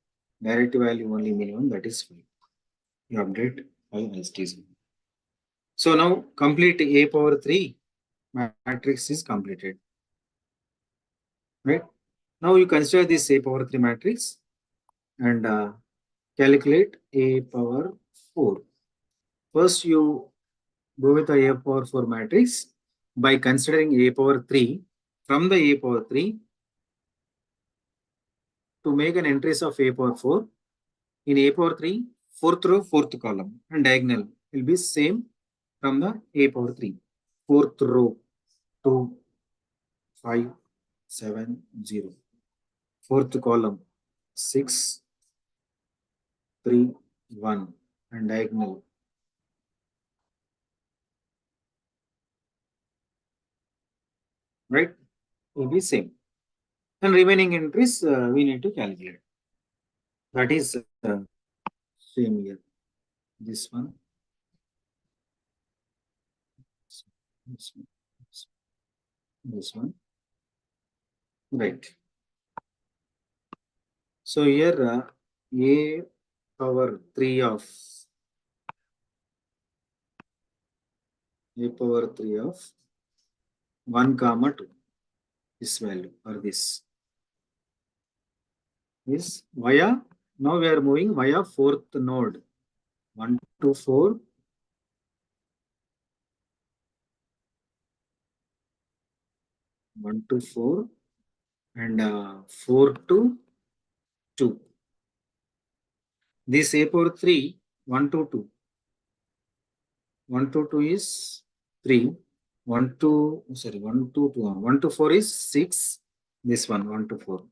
direct value only minimum, that is 5. You update 5 as it is. So now complete a power 3 matrix is completed. Right? Now you consider this a power 3 matrix and calculate a power 4. First you go with the a power 4 matrix by considering a power 3. From the a power 3 to make an entries of a power 4 in a power 3, fourth row, fourth column and diagonal will be same from the a power 3. Fourth row 2, 5, 7, 0. Fourth column 6, 3, 1 and diagonal. Right? Will be same. And remaining entries we need to calculate. That is same here. This one. This one. This one. Right. So here a power 3 of a power 3 of 1 comma 2. This value or this is via, now we are moving via fourth node 1 to 4, 1 to 4 and 4 to 2. This a power 3 1 to 2, 1 to 2 is 3, 1 to 2 1 to 4 is 6, this one 1 to 4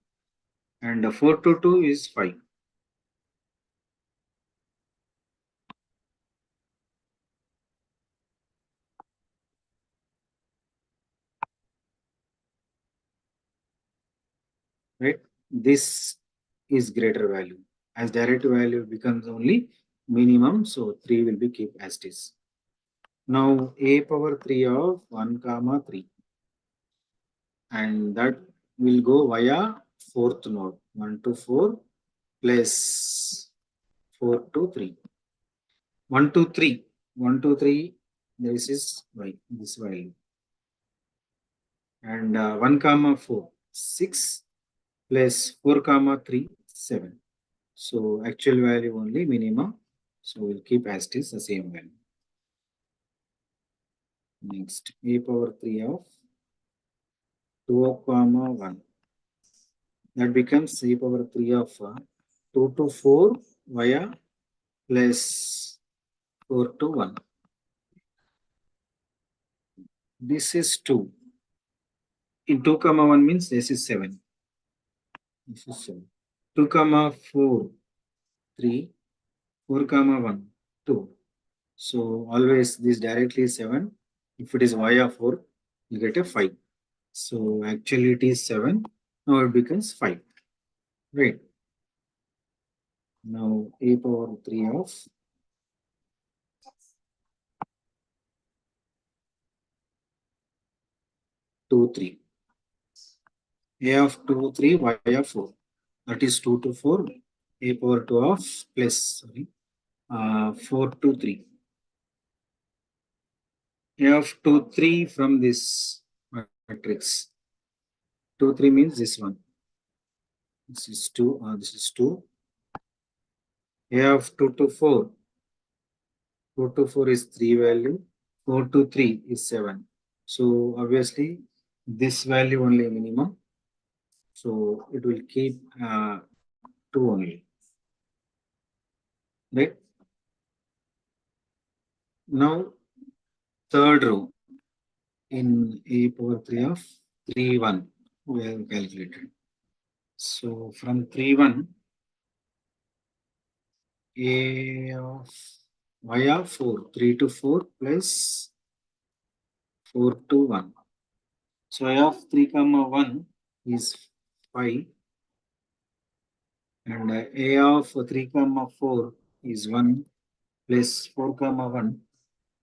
and 4 to 2 is 5. Right? This is greater value. As direct value becomes only minimum, so 3 will be kept as it is. Now a power 3 of 1 comma 3 and that will go via fourth node 1 to 4 plus 4 to 3. 1 to 3, 1 to 3, this is y, this value. And 1 comma 4, 6 plus 4 comma 3, 7. So actual value only minimum. So we'll keep as it is the same value. Next, a power 3 of 2 comma 1. That becomes a power 3 of 2 to 4 via plus 4 to 1. This is 2. In 2 comma 1 means this is 7. This is 7. 2 comma 4, 3, 4 comma 1, 2. So always this directly is 7. If it is via 4, you get a 5. So actually it is 7. Now it becomes 5. Right. Now a power 3 of 2, 3. A of 2, 3 via 4. That is 2 to 4. A power 2 of plus 4 to 3. A of 2, 3 from this matrix. 2, 3 means this one. This is 2. This is 2. A of 2 to 4. 4 to 4 is 3 value. 4 to 3 is 7. So obviously this value only minimum. So it will keep 2 only. Right? Now third row in a power 3 of 3 1 we have calculated. So from 3 1 a of y of 4 3 to 4 plus 4 to 1. So y of 3 comma 1 is 5 and a of 3 comma 4 is 1 plus 4 comma 1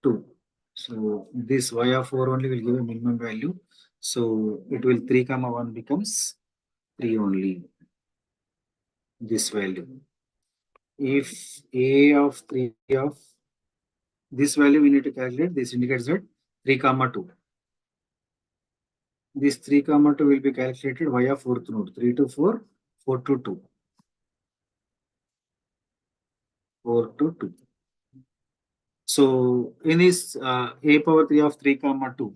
2. So this y of 4 only will give a minimum value. So it will 3 comma 1 becomes 3 only, this value. If a of 3 of this value we need to calculate, this indicates that 3 comma 2. This 3 comma 2 will be calculated via fourth node, 3 to 4, 4 to 2, 4 to 2. So in this a power 3 of 3 comma 2,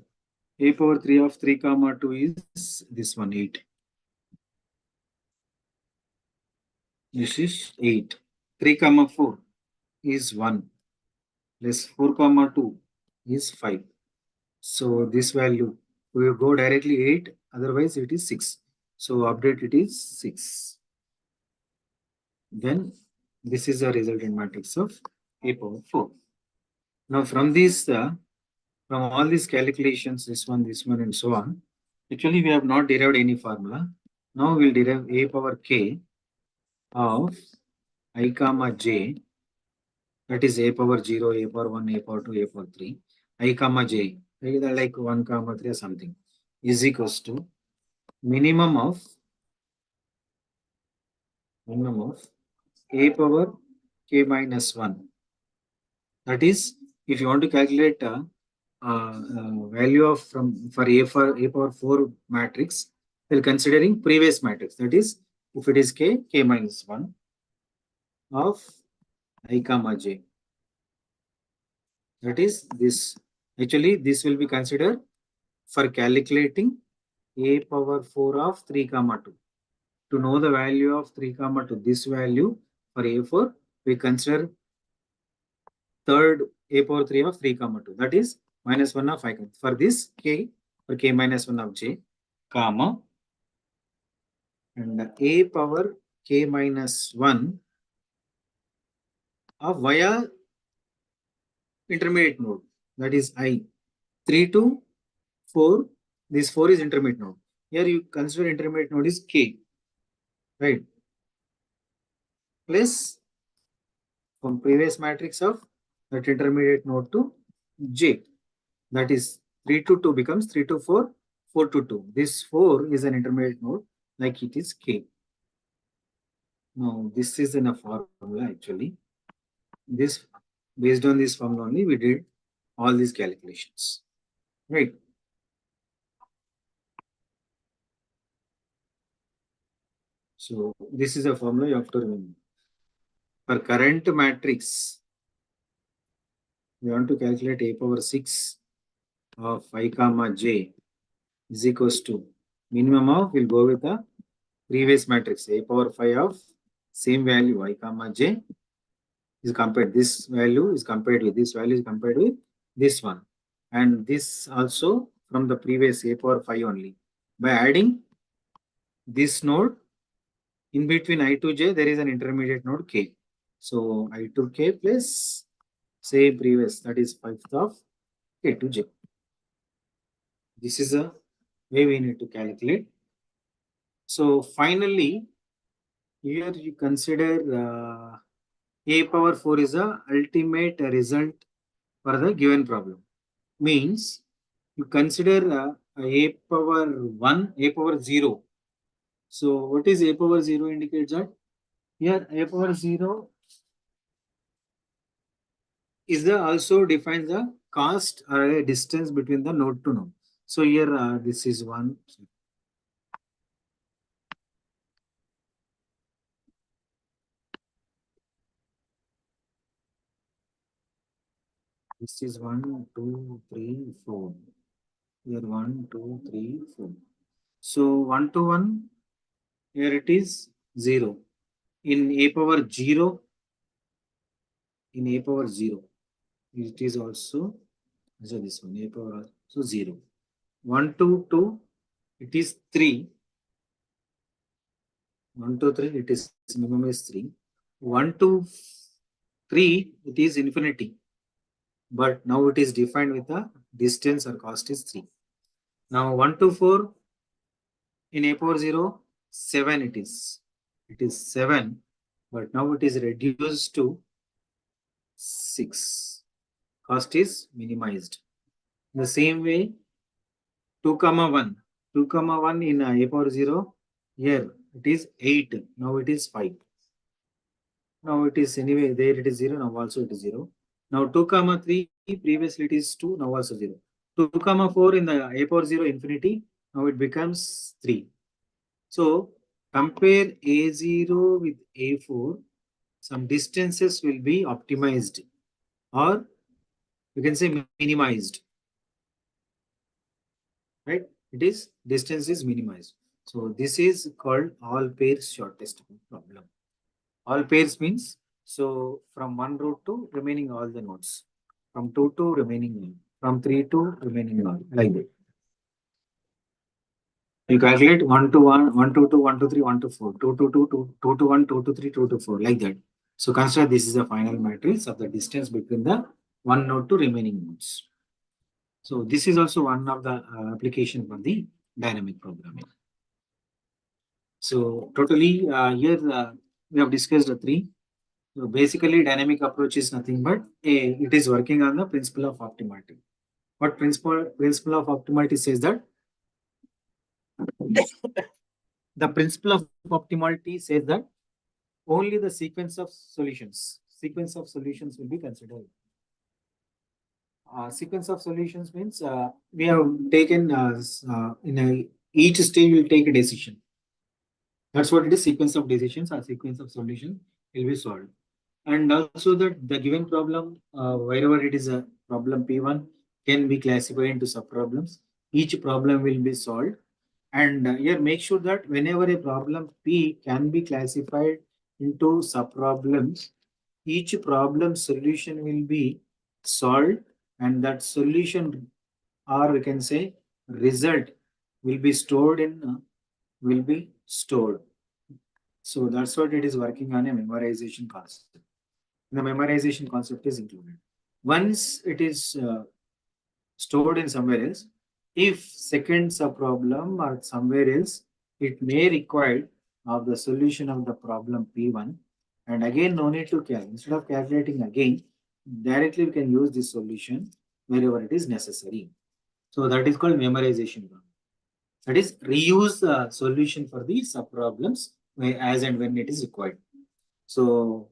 a power 3 of 3 comma 2 is this one 8. This is 8. 3 comma 4 is 1 plus 4 comma 2 is 5. So this value we will go directly 8, otherwise it is 6. So update it is 6. Then this is the resultant matrix of a power 4. Now from these from all these calculations, this one and so on, actually we have not derived any formula. Now we'll derive a power k of I comma j, that is a power 0, a power 1, a power 2, a power 3, I comma j, either like 1 comma 3 or something, is equals to minimum of a power k minus 1. That is, if you want to calculate value of from for a power 4 matrix, we're considering previous matrix. That is, if it is k minus 1 of I comma j. That is this. Actually, this will be considered for calculating a power 4 of 3 comma 2. To know the value of 3 comma 2, this value for a4, we consider third a power 3 of 3 comma 2. That is minus 1 of I comma. For this k, for k minus 1 of j, comma, and a power k minus 1 of via intermediate node, that is I. 3 to 4, this 4 is intermediate node. Here you consider intermediate node is k, right? Plus from previous matrix of that intermediate node to j, that is 3 to 2 becomes 3 to 4, 4 to 2. This 4 is an intermediate node, like it is k. Now this is in a formula actually. This, based on this formula only, we did all these calculations, right? So this is a formula you have to remember. For current matrix, we want to calculate a power 6 of I comma j is equals to minimum of, we'll go with the previous matrix, a power 5 of same value I comma j is compared, this value is compared with this value is compared with this one, and this also from the previous a power 5 only. By adding this node in between I to j, there is an intermediate node k. So I to k plus say previous, that is 5th of k to j. This is a way we need to calculate. So finally, here you consider a power 4 is the ultimate result for the given problem. Means you consider a power 1, a power 0. So what is a power 0 indicates that here a power 0 is the also defines the cost or a distance between the node to node. So here this is 1. This is 1, 2, 3, 4. Here 1, 2, 3, 4. So 1 to 1, here it is 0. In a power 0, in a power 0, it is also, so this one, a power also 0. 1 to 2, it is 3. 1 to 3, it is minimum is 3. 1 to 3, it is infinity. But now it is defined with the distance or cost is 3. Now 1 to 4, in a power 0, 7 it is. It is 7, but now it is reduced to 6. Cost is minimized. In the same way, 2 comma 1. 2 comma 1 in a power 0, here it is 8. Now it is 5. Now it is anyway, there it is 0, now also it is 0. Now 2 comma 3, previously it is 2, now also 0. 2 comma 4 in the a power 0 infinity, now it becomes 3. So compare A0 with A4, some distances will be optimized or you can say minimized, right? It is distance is minimized. So this is called all pairs shortest problem. All pairs means so from one root to remaining all the nodes, from 2 to remaining one, from 3 to remaining one, like that. You calculate 1 to 1, 1 to 2, 1 to 3, 1 to 4, 2 to 2, 2 to 1, 2 to 3, 2 to 4, like that. So consider this is the final matrix of the distance between the one node to remaining nodes. So this is also one of the application for the dynamic programming. So totally here we have discussed the three. So basically dynamic approach is nothing but it is working on the principle of optimality. What principle of optimality says that the principle of optimality says that only the sequence of solutions will be considered. Sequence of solutions means we have taken each stage will take a decision. That's what it is. Sequence of decisions or sequence of solution will be solved. And also that the given problem, wherever it is a problem P1 can be classified into subproblems. Each problem will be solved. And here make sure that whenever a problem P can be classified into subproblems, each problem solution will be solved and that solution or we can say result will be stored in will be stored. So that's what it is working on a memorization concept. The memorization concept is included. Once it is stored in somewhere else, if second subproblem or somewhere else, it may require of the solution of the problem P1 and again no need to calculate. Instead of calculating again, directly we can use this solution wherever it is necessary. So that is called memorization. That is reuse the solution for the subproblems as and when it is required. So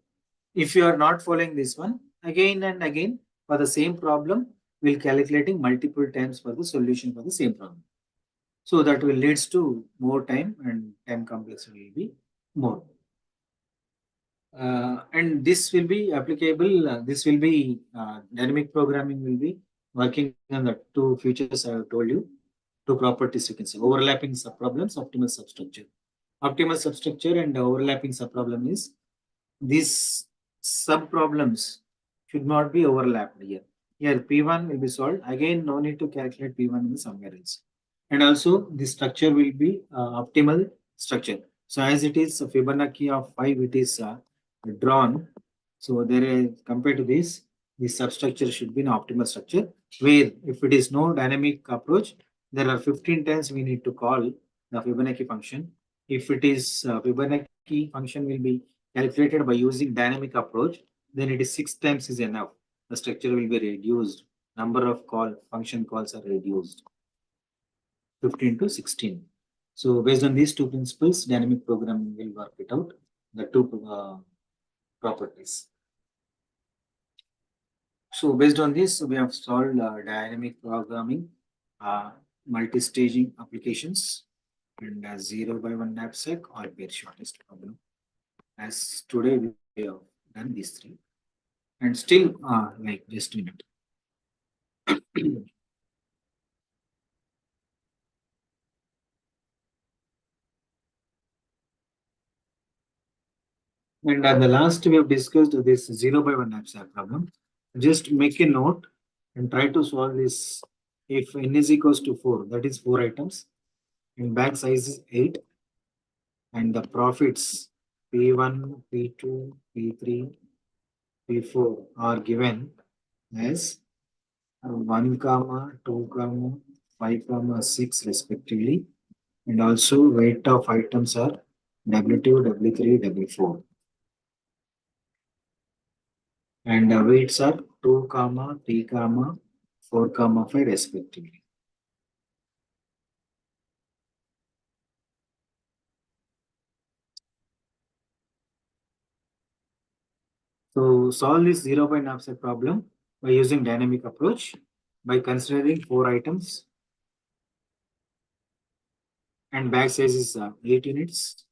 if you are not following this one, again and again for the same problem, we'll calculating multiple times for the solution for the same problem. So that will leads to more time and time complexity will be more. And this will be applicable, this will be dynamic programming will be working on the two features I have told you, two properties you can say, overlapping subproblems, optimal substructure. Optimal substructure and overlapping subproblem is these subproblems should not be overlapped here. Here P1 will be solved. Again, no need to calculate P1 in somewhere else. And also the structure will be optimal structure. So as it is a Fibonacci of 5, it is drawn. So there is compared to this substructure should be an optimal structure where if it is no dynamic approach, there are 15 times we need to call the Fibonacci function. If it is Fibonacci function will be calculated by using dynamic approach, then it is 6 times is enough. The structure will be reduced. Number of function calls are reduced. 15 to 16. So based on these two principles, dynamic programming will work it out, the two properties. So based on this, we have solved dynamic programming, multi-staging applications, and 0 by 1 knapsack or pair shortest problem. As today we have done these three. And still, like just a minute. And the last we have discussed this 0 by 1 knapsack problem. Just make a note and try to solve this. If n is equals to 4, that is 4 items, and bag size is 8, and the profits P1, P2, P3, P4 are given as 1 comma 2 comma 5 comma 6 respectively, and also weight of items are W2, W3, W4, and the weights are 2 comma 3 comma 4 comma 5 respectively. So solve this 0 by knapsack problem by using dynamic approach by considering 4 items and bag size is 8 units,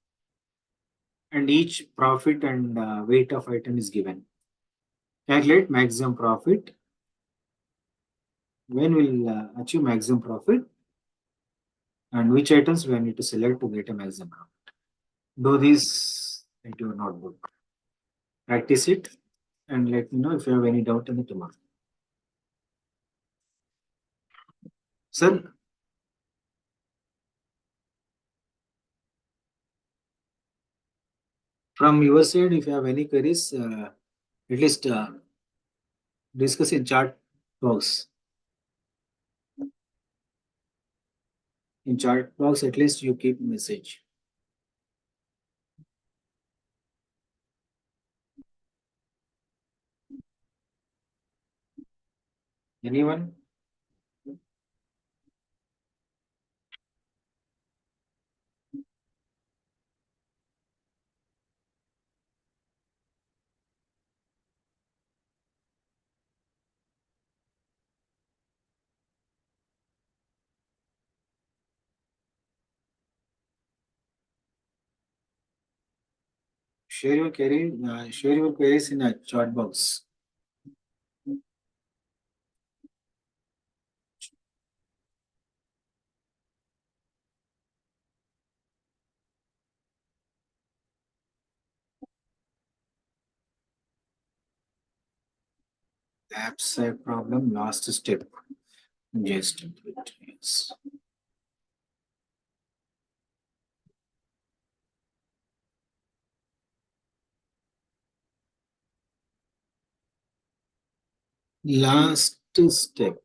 and each profit and weight of item is given. Calculate maximum profit. When we'll achieve maximum profit and which items we need to select to get a maximum profit. Do this into your notebook. Practice it and let me know if you have any doubt in it tomorrow. Sir, from your side, if you have any queries, at least discuss in chat box. In chat box, at least you keep message. Anyone? Share your queries in a chat box. Abstract problem, last step. Just a bit, yes. Last step.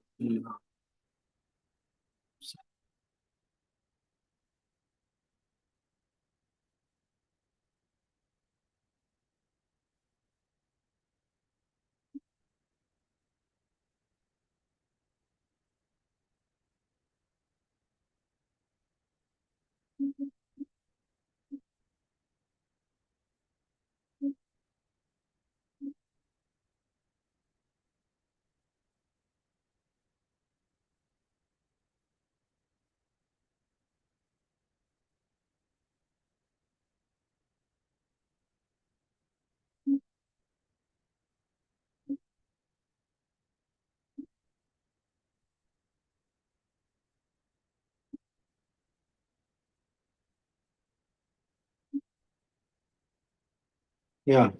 Yeah.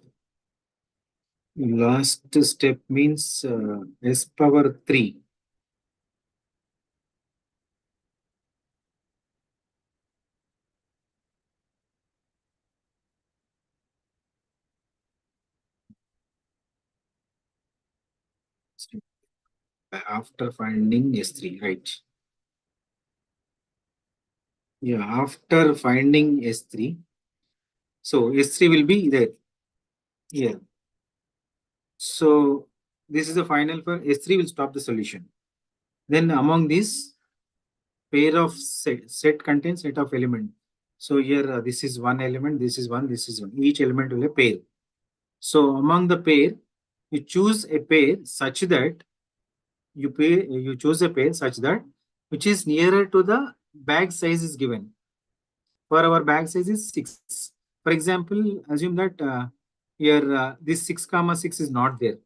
Last step means S power 3. After finding S3, right? Yeah, after finding S3. So S3 will be there. Here. So this is the final for S3 will stop the solution. Then among these pair of set contains set of element. So here this is one element, this is one, this is one. Each element will a pair. So among the pair, you choose a pair such that you choose a pair such that which is nearer to the bag size is given. For our bag size is 6. For example, assume that here this 6 comma 6 is not there.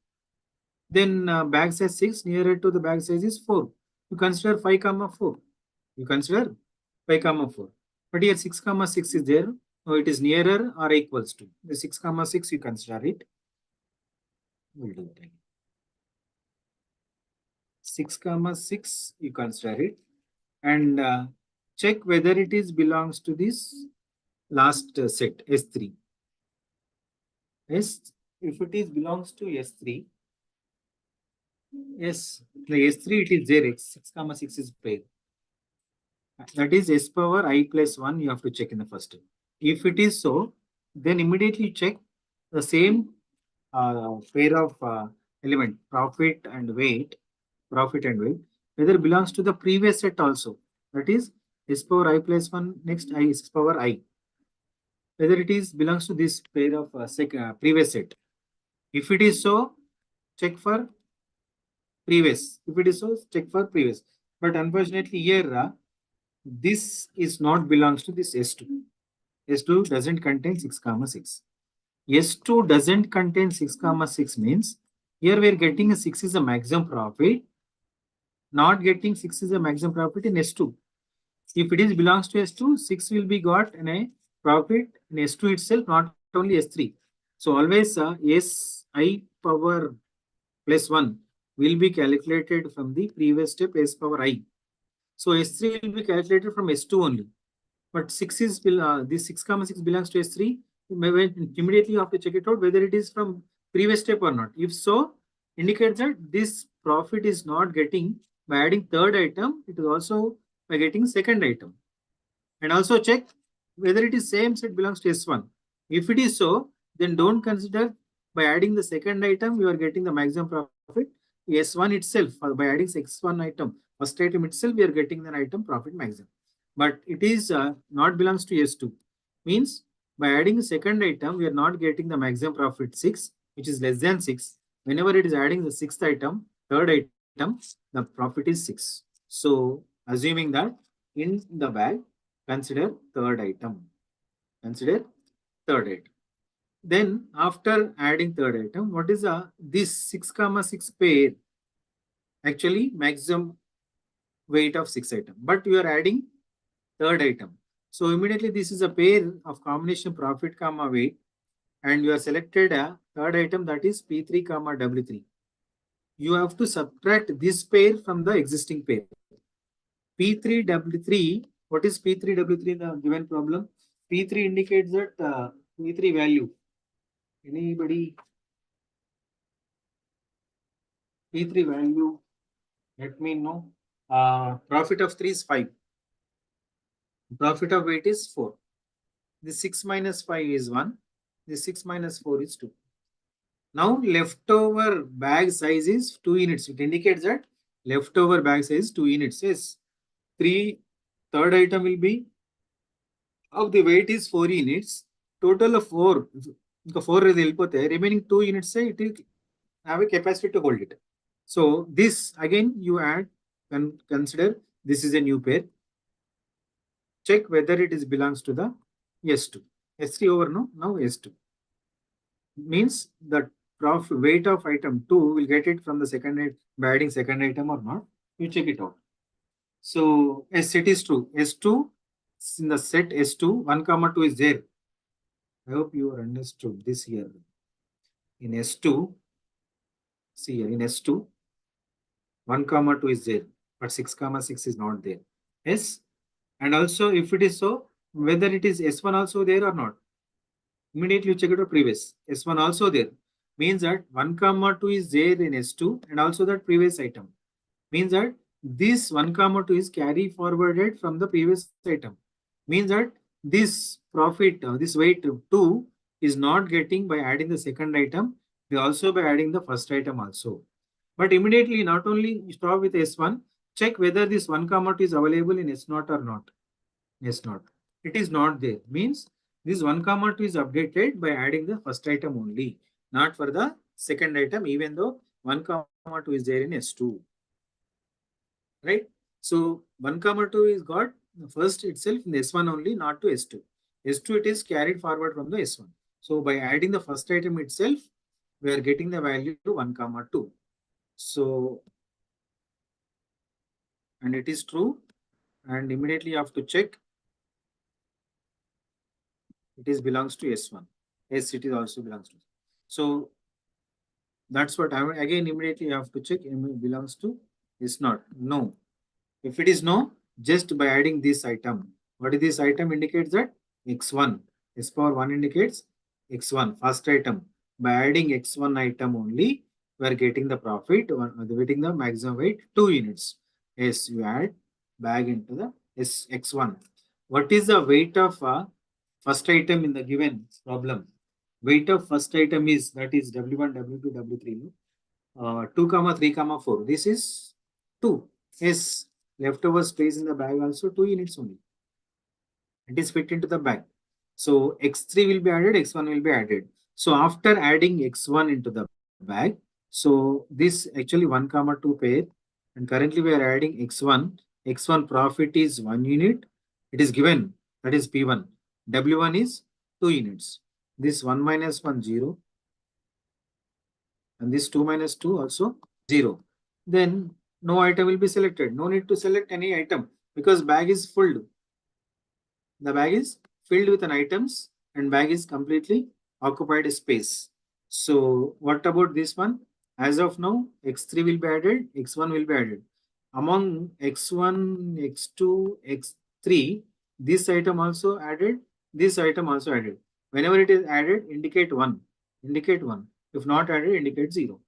Then bag size 6, nearer to the bag size is 4. You consider 5 comma 4. You consider 5 comma 4. But here 6 comma 6 is there. So it is nearer or equals to. The 6 comma 6 you consider it. We'll do it again. 6 comma 6 you consider it. And check whether it is belongs to this last set S3. Yes, if it is belongs to S3, yes, the S3 it is there, 6 comma 6 is pair. That is S power I plus 1, you have to check in the first step. If it is so, then immediately check the same pair of element, profit and weight, whether belongs to the previous set also. That is S power I plus 1, next I S power I. Whether it is belongs to this pair of previous set. If it is so, check for previous. If it is so, check for previous. But unfortunately here, this is not belongs to this S2. S2 doesn't contain 6 comma 6. S2 doesn't contain 6 comma 6 means here we are getting a 6 is a maximum profit. Not getting 6 is a maximum profit in S2. If it is belongs to S2, 6 will be got in a profit in S2 itself, not only S3. So always S I power plus 1 will be calculated from the previous step S power I. So S3 will be calculated from S2 only. But 6 is this 6 comma 6 belongs to S3. Immediately you have to check it out whether it is from previous step or not. If so, indicates that this profit is not getting by adding third item, it is also by getting second item. And also check whether it is same set belongs to S1. If it is so, then don't consider by adding the second item, you are getting the maximum profit. S1 itself, by adding X1 item, first item itself, we are getting the item profit maximum. But it is not belongs to S2. Means by adding the second item, we are not getting the maximum profit 6, which is less than 6. Whenever it is adding the sixth item, third item, the profit is 6. So assuming that in the bag, consider third item. Consider third item. Then after adding third item, what is this 6 comma 6 pair? Actually maximum weight of 6 item, but you are adding third item. So immediately this is a pair of combination profit comma weight, and you have selected a third item, that is P3 comma W3. You have to subtract this pair from the existing pair. P3W3, what is P3W3 in the given problem? P3 indicates that P3 value. Anybody? P3 value, let me know. Profit of 3 is 5. Profit of weight is 4. The 6 minus 5 is 1. The 6 minus 4 is 2. Now leftover bag size is 2 units. It indicates that leftover bag size is 2 units. Yes. Third item will be of the weight is 4 units. Total of 4. The 4 is remaining 2 units say it will have a capacity to hold it. So this again you add and consider this is a new pair. Check whether it is belongs to the S2. S3 over no, now S2. Means the profit weight of item 2 will get it from the second item by adding second item or not. You check it out. So yes, it is true. S2 in the set S2, 1 comma 2 is there. I hope you understood this here. In S2, see here in S2, 1 comma 2 is there, but 6 comma 6 is not there. Yes. And also if it is so, whether it is S1 also there or not. Immediately you check it out previous. S1 also there. Means that 1 comma 2 is there in S2 and also that previous item. Means that this 1 comma 2 is carry forwarded from the previous item. Means that this profit, this weight 2 is not getting by adding the second item, they also by adding the first item also. But immediately not only stop with S1, check whether this 1 comma 2 is available in S0 or not. S0. It is not there. Means this 1 comma 2 is updated by adding the first item only, not for the second item, even though 1 comma 2 is there in S2. Right? So 1 comma 2 is got first itself in S1 only, not to S2. S2 it is carried forward from the S1. So by adding the first item itself, we are getting the value to 1 comma 2. So, and it is true, and immediately you have to check it is belongs to S1. Yes, it is also belongs to. So that's what I mean. Again, immediately you have to check it belongs to is not. No. If it is no, just by adding this item. What is this item indicates that x1. S power 1 indicates x1, first item. By adding x1 item only, we are getting the profit, or getting the maximum weight 2 units. Yes, you add bag into the x1. What is the weight of first item in the given problem? Weight of first item is that is W1, W2, W3. 2 comma 3 comma 4. This is 2. Yes, leftover space in the bag also 2 units only. It is fit into the bag. So x3 will be added, x1 will be added. So after adding x1 into the bag, so this actually 1 comma 2 pair, and currently we are adding x1. X1 profit is 1 unit. It is given, that is P1. W1 is 2 units. This 1 minus 1 0, and this 2 minus 2 also 0. Then no item will be selected. No need to select any item because bag is full. The bag is filled with an items and bag is completely occupied space. So what about this one? As of now, x3 will be added, x1 will be added. Among x1, x2, x3, this item also added, this item also added. Whenever it is added, indicate 1. Indicate 1. If not added, indicate 0.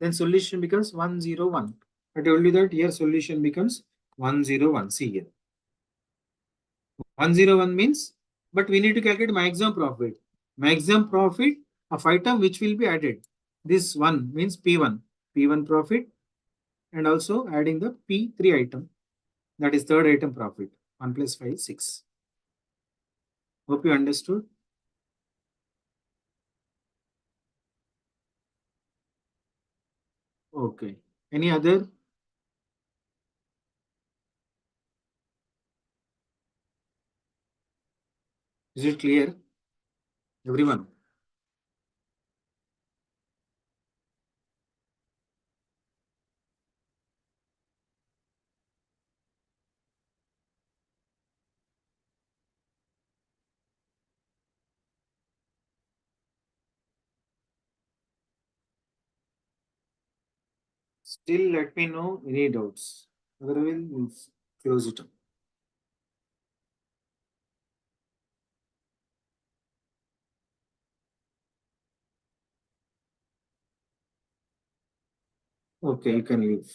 Then solution becomes 101. I told you that here solution becomes 101. See here. 101 means, but we need to calculate maximum profit. Maximum profit of item which will be added. This one means P1. P1 profit and also adding the P3 item. That is third item profit. 1 plus 5 is 6. Hope you understood. Okay. Any other? Is it clear? Everyone? Still let me know any doubts. Otherwise, we'll close it up. Okay, you can leave.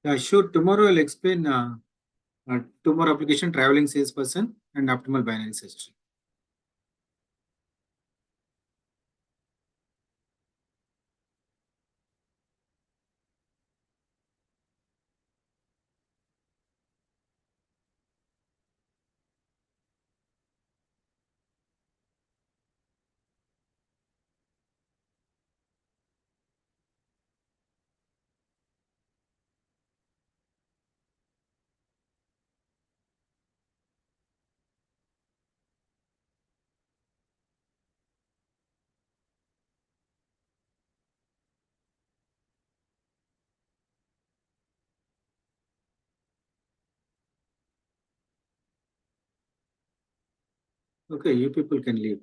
Yeah, sure. Tomorrow I'll explain two more application, traveling salesperson and optimal binary search tree. Okay, you people can leave.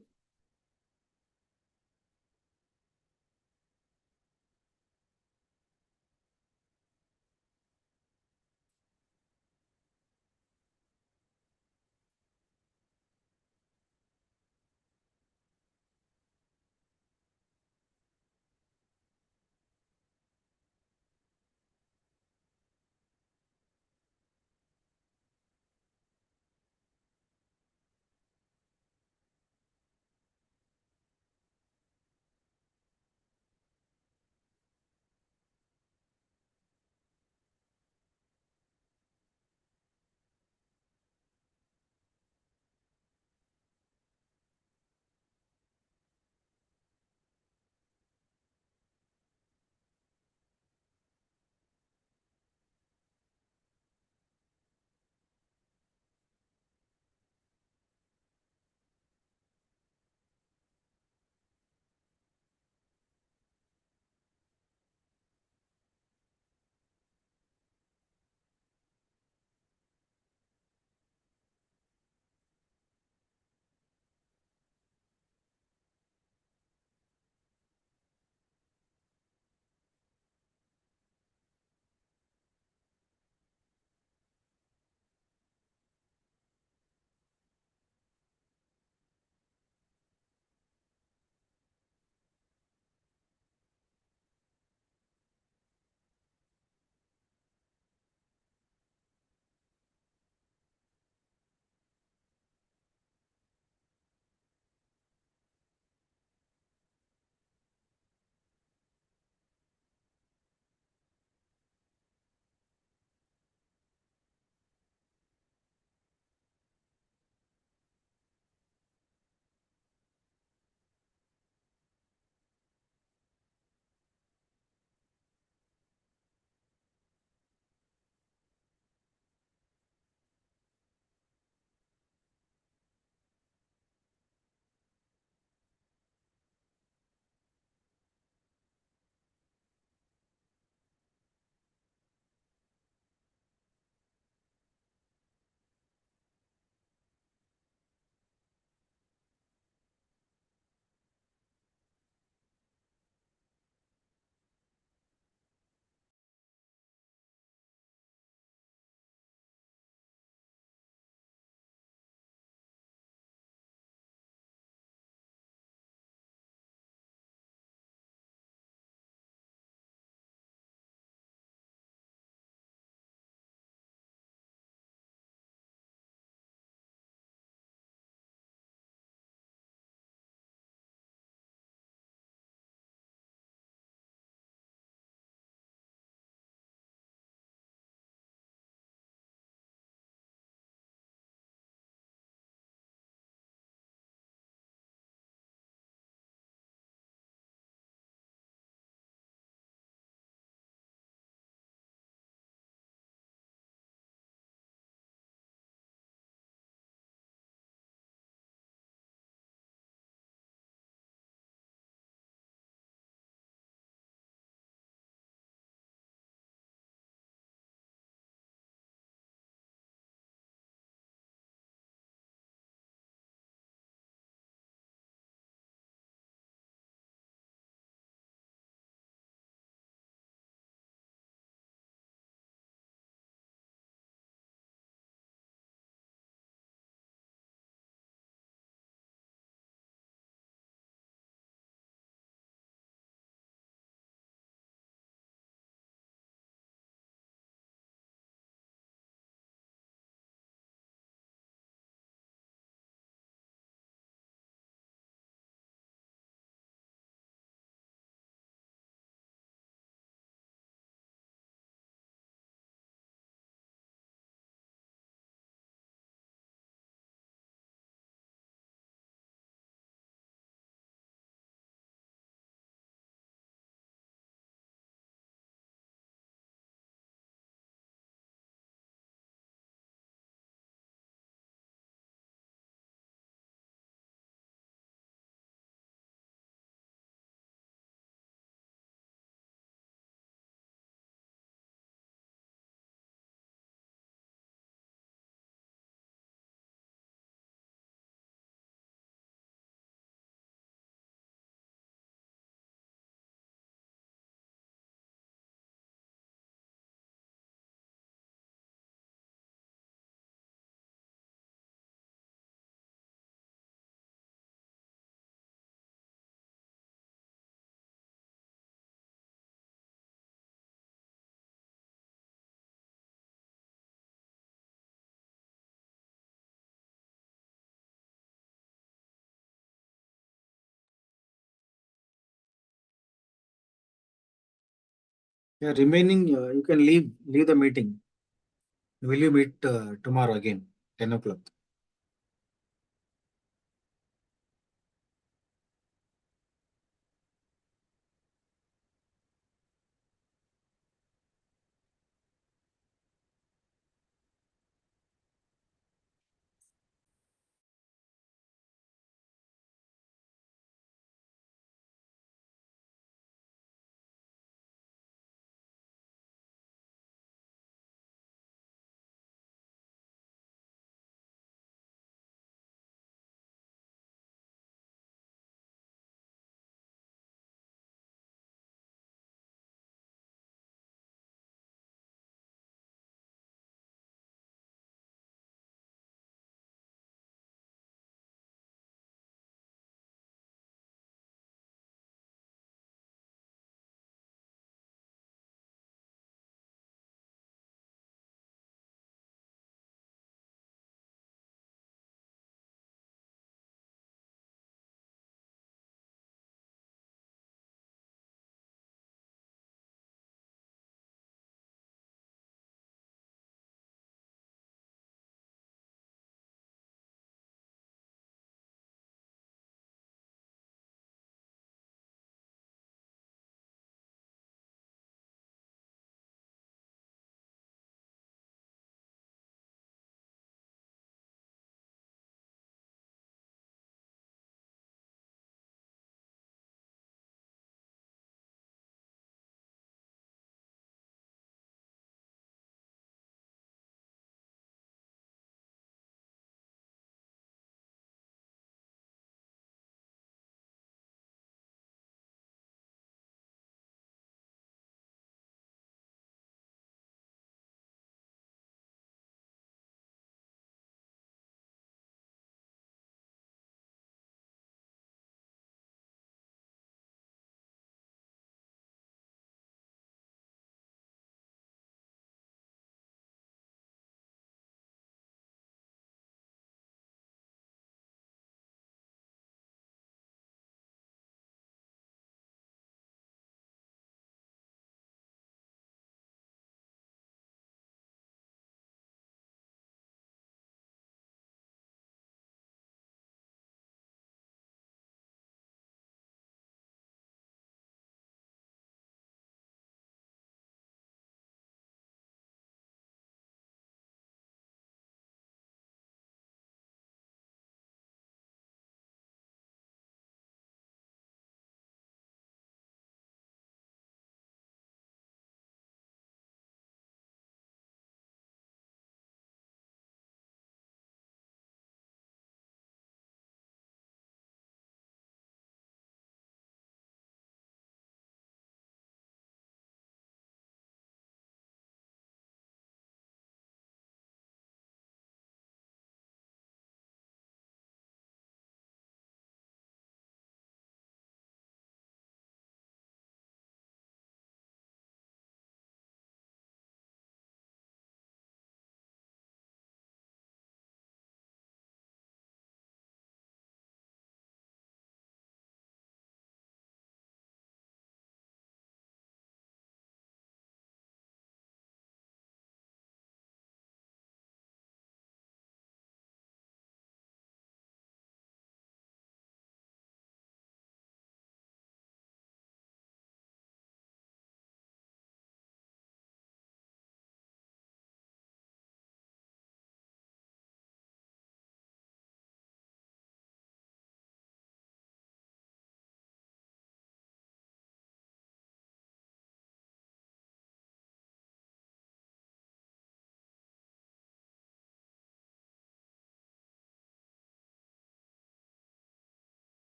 Yeah, remaining, you can leave the meeting. Will you meet tomorrow again, 10 o'clock?